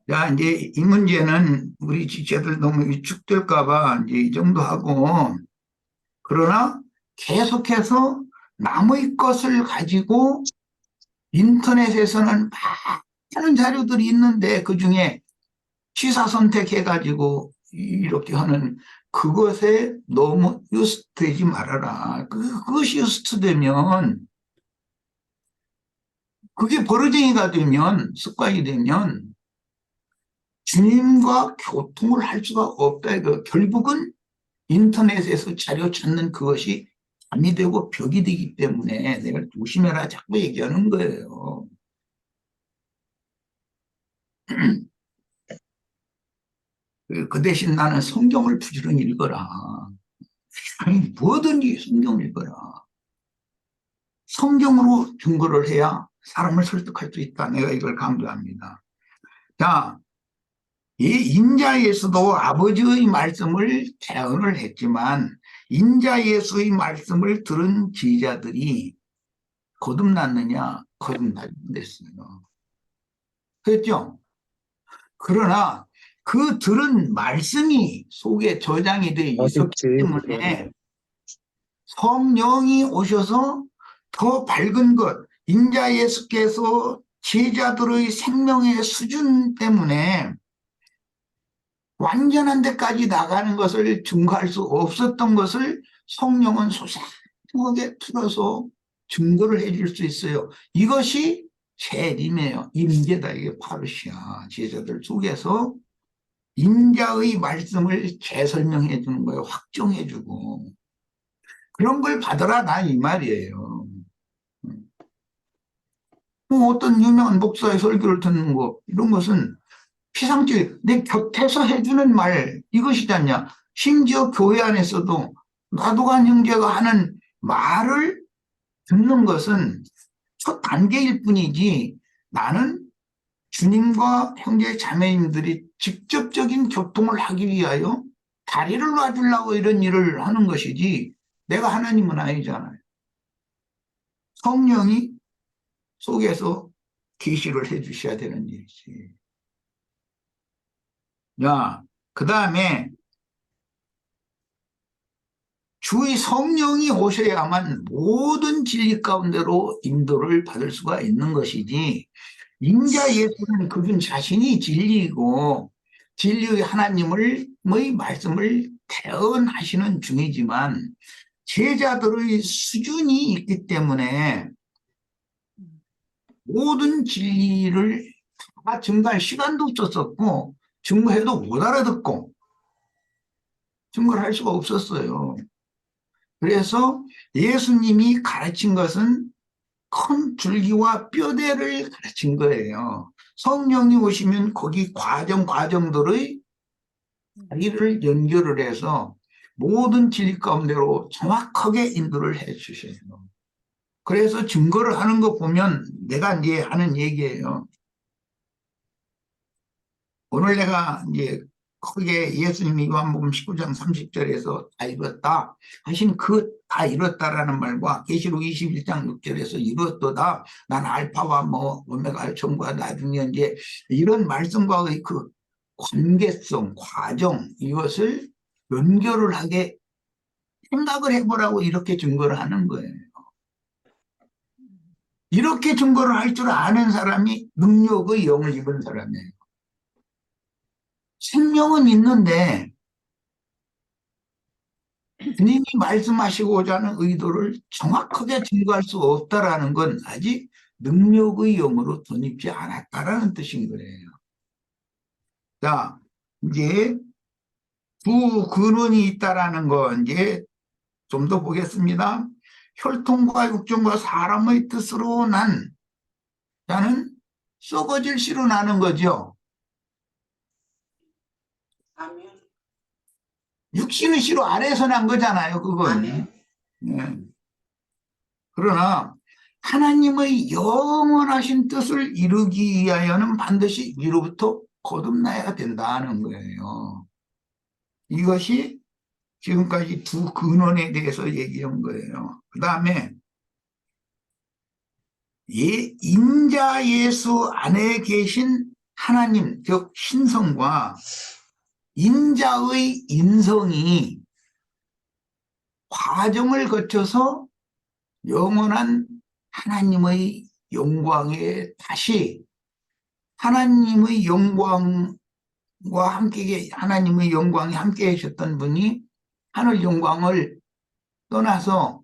자, 이제 이 문제는 우리 지체들 너무 위축될까봐 이제 이 정도 하고, 그러나 계속해서 남의 것을 가지고 인터넷에서는 많은 자료들이 있는데 그 중에 취사 선택해가지고 이렇게 하는 그것에 너무 유스트되지 말아라. 그것이 유스트되면, 그게 버러쟁이가 되면, 습관이 되면 주님과 교통을 할 수가 없다. 결국은 인터넷에서 자료 찾는 그것이 잠이 되고 벽이 되기 때문에 내가 조심해라 자꾸 얘기하는 거예요. 그 대신 나는 성경을 부지런히 읽어라. 아니, 뭐든지 성경을 읽어라. 성경으로 증거를 해야 사람을 설득할 수 있다. 내가 이걸 강조합니다. 자, 이 인자 예수도 아버지의 말씀을 재언을 했지만 인자 예수의 말씀을 들은 제자들이 거듭났느냐? 거듭나지 못했어요. 그랬죠? 그러나 그 들은 말씀이 속에 저장이 되어 있었기 때문에 성령이 오셔서 더 밝은 것, 인자 예수께서 제자들의 생명의 수준 때문에 완전한 데까지 나가는 것을 증거할 수 없었던 것을 성령은 소상하게 풀어서 증거를 해줄 수 있어요. 이것이 재림이에요. 임재다. 이게 파르시아. 제자들 속에서 인자의 말씀을 재설명해 주는 거예요. 확정해 주고. 그런 걸 받아라 나 이 말이에요. 어떤 유명한 목사의 설교를 듣는 거 이런 것은 피상적인 내 곁에서 해주는 말 이것이지 않냐. 심지어 교회 안에서도 나도간 형제가 하는 말을 듣는 것은 첫 단계일 뿐이지 나는 주님과 형제 자매님들이 직접적인 교통을 하기 위하여 다리를 놔주려고 이런 일을 하는 것이지 내가 하나님은 아니잖아요. 성령이 속에서 계시를 해주셔야 되는 일이지. 자, 그 다음에 주의 성령이 오셔야만 모든 진리 가운데로 인도를 받을 수가 있는 것이지 인자 예수는 그분 자신이 진리이고 진리의 하나님의 말씀을 대언하시는 중이지만 제자들의 수준이 있기 때문에 모든 진리를 다 증거할 시간도 없었고 증거해도 못 알아듣고 증거를 할 수가 없었어요. 그래서 예수님이 가르친 것은 큰 줄기와 뼈대를 가르친 거예요. 성령이 오시면 거기 과정들의 다리를 연결을 해서 모든 진리 가운데로 정확하게 인도를 해 주셔요. 그래서 증거를 하는 거 보면 내가 이제 하는 얘기예요. 오늘 내가 이제 크게 예수님이 요한복음 19장 30절에서 다 이뤘다 하신 그 다 이뤘다라는 말과 계시록 21장 6절에서 이뤘도다 난 알파와 오메가 처음과 나중에 이제 이런 말씀과의 그 관계성 과정 이것을 연결을 하게 생각을 해보라고 이렇게 증거를 하는 거예요. 이렇게 증거를 할 줄 아는 사람이 능력의 영을 입은 사람이에요. 생명은 있는데 주님이 말씀하시고자 하는 의도를 정확하게 증거할 수 없다라는 건 아직 능력의 영으로 덧입지 않았다라는 뜻인 거예요. 자, 이제 두 근원이 있다라는 거 이제 좀 더 보겠습니다. 혈통과 육정과 사람의 뜻으로 난 자는 썩어질 씨로 나는 거죠.
아멘.
육신의 씨로 아래에서 난 거잖아요, 그건.
아멘.
네. 그러나 하나님의 영원하신 뜻을 이루기 위하여는 반드시 위로부터 거듭나야 된다는 거예요. 이것이 지금까지 두 근원에 대해서 얘기한 거예요. 그 다음에 인자 예수 안에 계신 하나님, 즉 신성과 인자의 인성이 과정을 거쳐서 영원한 하나님의 영광에 다시 하나님의 영광과 함께 하나님의 영광이 함께 하셨던 분이 하늘 영광을 떠나서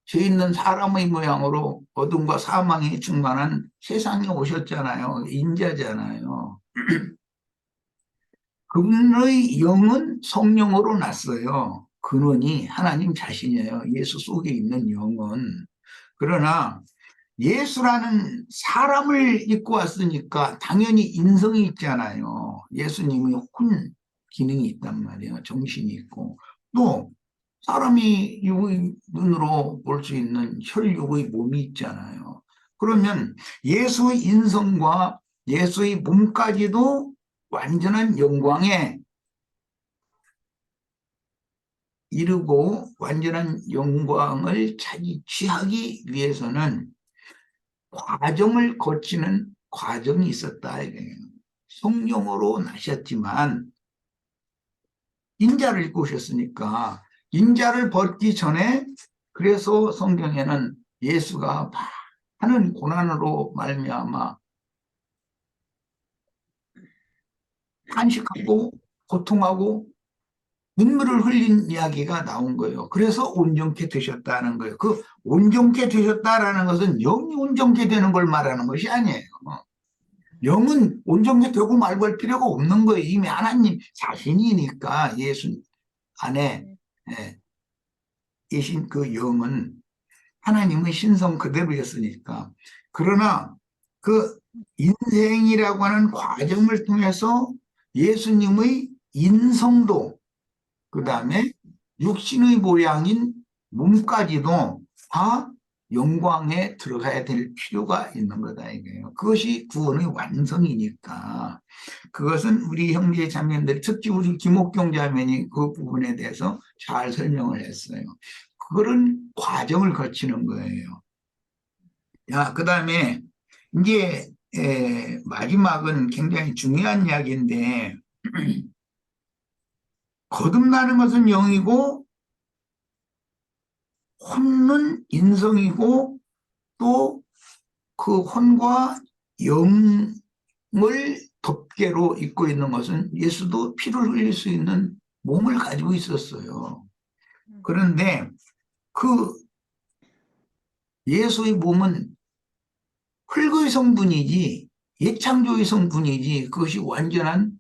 죄 있는 사람의 모양으로 어둠과 사망이 충만한 세상에 오셨잖아요. 인자잖아요. 그분의 영은 성령으로 났어요. 근원이 하나님 자신이에요. 예수 속에 있는 영은. 그러나 예수라는 사람을 입고 왔으니까 당연히 인성이 있잖아요. 예수님의 혼 기능이 있단 말이에요. 정신이 있고. 또 사람이 육의 눈으로 볼 수 있는 혈육의 몸이 있잖아요. 그러면 예수의 인성과 예수의 몸까지도 완전한 영광에 이루고 완전한 영광을 취하기 위해서는 과정을 거치는 과정이 있었다. 성령으로 나셨지만 인자를 입고 오셨으니까 인자를 벗기 전에 그래서 성경에는 예수가 많은 고난으로 말미암아 탄식하고 고통하고 눈물을 흘린 이야기가 나온 거예요. 그래서 온전케 되셨다는 거예요. 그 온전케 되셨다라는 것은 영이 온전케 되는 걸 말하는 것이 아니에요. 영은 온전케 되고 말고 할 필요가 없는 거예요. 이미 하나님 자신이니까 예수 안에 계신 그 영은 하나님의 신성 그대로였으니까. 그러나 그 인생이라고 하는 과정을 통해서 예수님의 인성도 그 다음에 육신의 모양인 몸까지도 다 영광에 들어가야 될 필요가 있는 거다 이거예요. 그것이 구원의 완성이니까. 그것은 우리 형제 자매들이 특히 우리 김옥경 자매니 그 부분에 대해서 잘 설명을 했어요. 그런 과정을 거치는 거예요. 그 다음에 이제 마지막은 굉장히 중요한 이야기인데 거듭나는 것은 영이고 혼은 인성이고 또 그 혼과 영을 덮개로 입고 있는 것은 예수도 피를 흘릴 수 있는 몸을 가지고 있었어요. 그런데 그 예수의 몸은 흙의 성분이지 예창조의 성분이지 그것이 완전한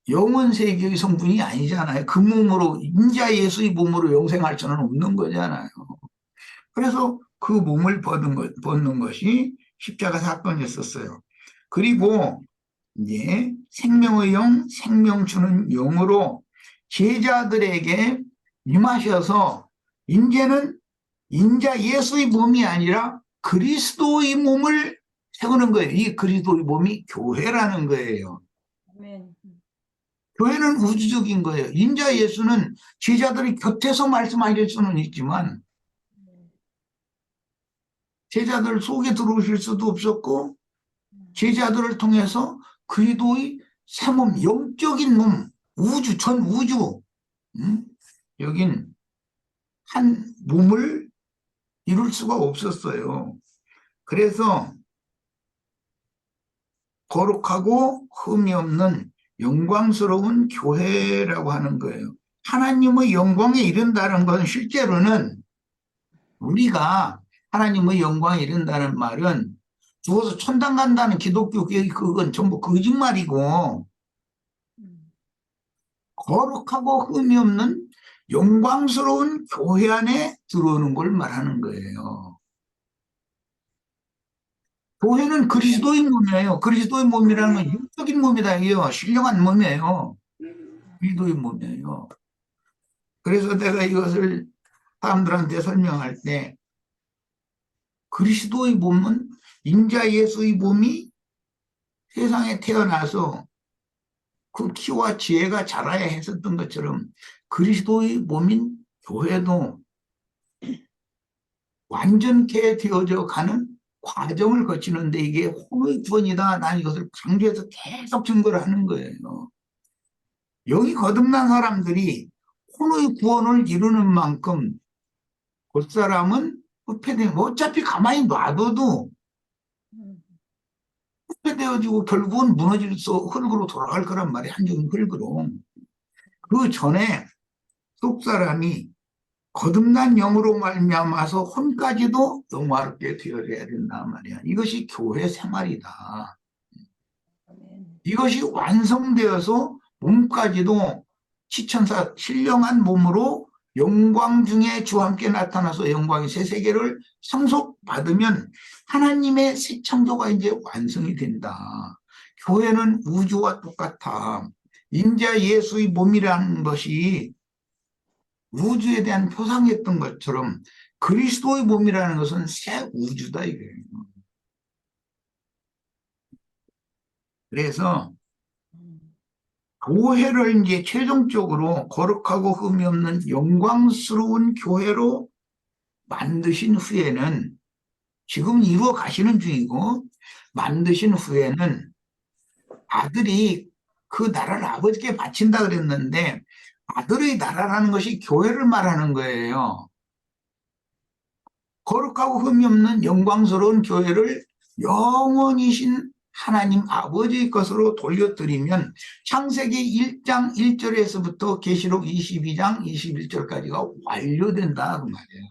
영원 세계의 성분이 아니잖아요. 그 몸으로 인자 예수의 몸으로 영생할 수는 없는 거잖아요. 그래서 그 몸을 벗는 것이 십자가 사건이었었어요. 그리고 이제 생명의 영, 생명 주는 영으로 제자들에게 임하셔서 이제는 인자 예수의 몸이 아니라 그리스도의 몸을 세우는 거예요. 이 그리스도의 몸이 교회라는 거예요.
아멘.
교회는 우주적인 거예요. 인자 예수는 제자들이 곁에서 말씀하실 수는 있지만 제자들 속에 들어오실 수도 없었고 제자들을 통해서 그리스도의 새 몸, 영적인 몸, 우주, 전 우주 여긴 한 몸을 이룰 수가 없었어요. 그래서 거룩하고 흠이 없는 영광스러운 교회라고 하는 거예요. 하나님의 영광에 이른다는 건 실제로는 우리가 하나님의 영광에 이른다는 말은 죽어서 천당 간다는 기독교 그건 전부 거짓말이고 거룩하고 흠이 없는 영광스러운 교회 안에 들어오는 걸 말하는 거예요. 교회는 그리스도의 몸이에요. 그리스도의 몸이라는 건 육적인 몸이다. 이요. 신령한 몸이에요. 그리스도의 몸이에요. 그래서 내가 이것을 사람들한테 설명할 때 그리스도의 몸은 인자 예수의 몸이 세상에 태어나서 그 키와 지혜가 자라야 했었던 것처럼 그리스도의 몸인 교회도 완전케 되어져 가는 과정을 거치는데 이게 혼의 구원이다. 난 이것을 강조해서 계속 증거를 하는 거예요. 여기 거듭난 사람들이 혼의 구원을 이루는 만큼 그 사람은 흡해되면 어차피 가만히 놔둬도 흡해되어지고 결국은 무너져서 흙으로 돌아갈 거란 말이에요. 한정인 흙으로. 그 전에 속 사람이 거듭난 영으로 말미암아서 혼까지도 영화롭게 되어야 된다 말이야. 이것이 교회 생활이다. 이것이 완성되어서 몸까지도 지천사 신령한 몸으로 영광 중에 주와 함께 나타나서 영광의 새 세계를 상속받으면 하나님의 새 창조가 이제 완성이 된다. 교회는 우주와 똑같아. 인자 예수의 몸이라는 것이 우주에 대한 표상이었던 것처럼 그리스도의 몸이라는 것은 새 우주다 이거예요. 그래서 교회를 이제 최종적으로 거룩하고 흠이 없는 영광스러운 교회로 만드신 후에는 지금 이루어 가시는 중이고 만드신 후에는 아들이 그 나라를 아버지께 바친다 그랬는데 아들의 나라라는 것이 교회를 말하는 거예요. 거룩하고 흠이 없는 영광스러운 교회를 영원히신 하나님 아버지의 것으로 돌려드리면 창세기 1장 1절에서부터 계시록 22장 21절까지가 완료된다 그 말이에요.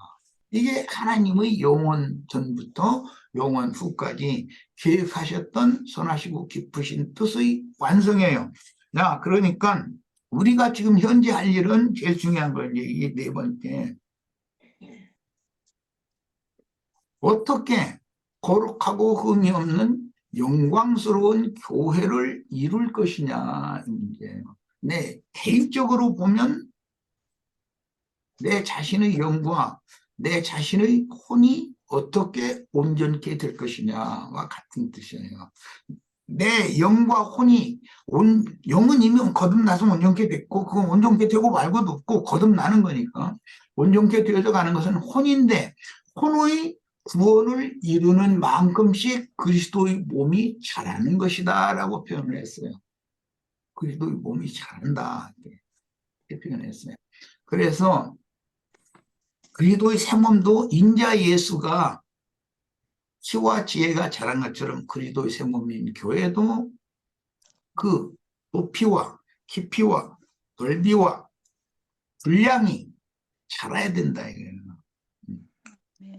이게 하나님의 영원 전부터 영원 후까지 계획하셨던 선하시고 깊으신 뜻의 완성이에요. 자, 그러니까 우리가 지금 현재 할 일은 제일 중요한 건 이게 네 번째. 어떻게 거룩하고 흠이 없는 영광스러운 교회를 이룰 것이냐 이제 네, 개인적으로 보면 내 자신의 영과 내 자신의 혼이 어떻게 온전케 될 것이냐와 같은 뜻이에요. 내 영과 혼이 영은 이미 거듭나서 온전케 됐고 그건 온전케 되고 말고도 없고 거듭나는 거니까 온전케 되어져 가는 것은 혼인데 혼의 구원을 이루는 만큼씩 그리스도의 몸이 자라는 것이다 라고 표현을 했어요. 그리스도의 몸이 자란다 이렇게 표현했어요. 그래서 그리스도의 새 몸도 인자 예수가 키와 지혜가 자란 것처럼 그리스도의 새 몸인 교회도 그 높이와 깊이와 넓이와 분량이 자라야 된다 이거예요.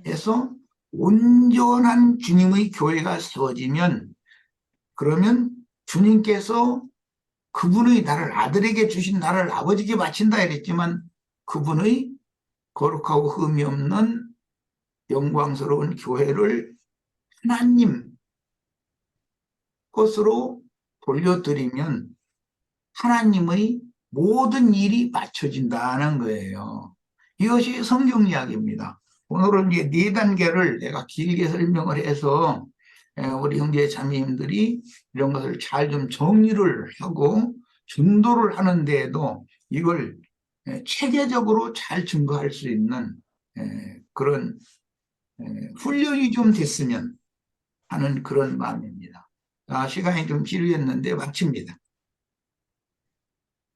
그래서 온전한 주님의 교회가 세워지면 그러면 주님께서 그분의 나를 아들에게 주신 나를 아버지께 바친다 이랬지만 그분의 거룩하고 흠이 없는 영광스러운 교회를 하나님 것으로 돌려드리면 하나님의 모든 일이 맞춰진다는 거예요. 이것이 성경 이야기입니다. 오늘은 이제 네 단계를 내가 길게 설명을 해서 우리 형제 자매님들이 이런 것을 잘 좀 정리를 하고 전도를 하는 데에도 이걸 체계적으로 잘 증거할 수 있는 그런 훈련이 좀 됐으면 하는 그런 마음입니다. 시간이 좀 지루했는데 마칩니다.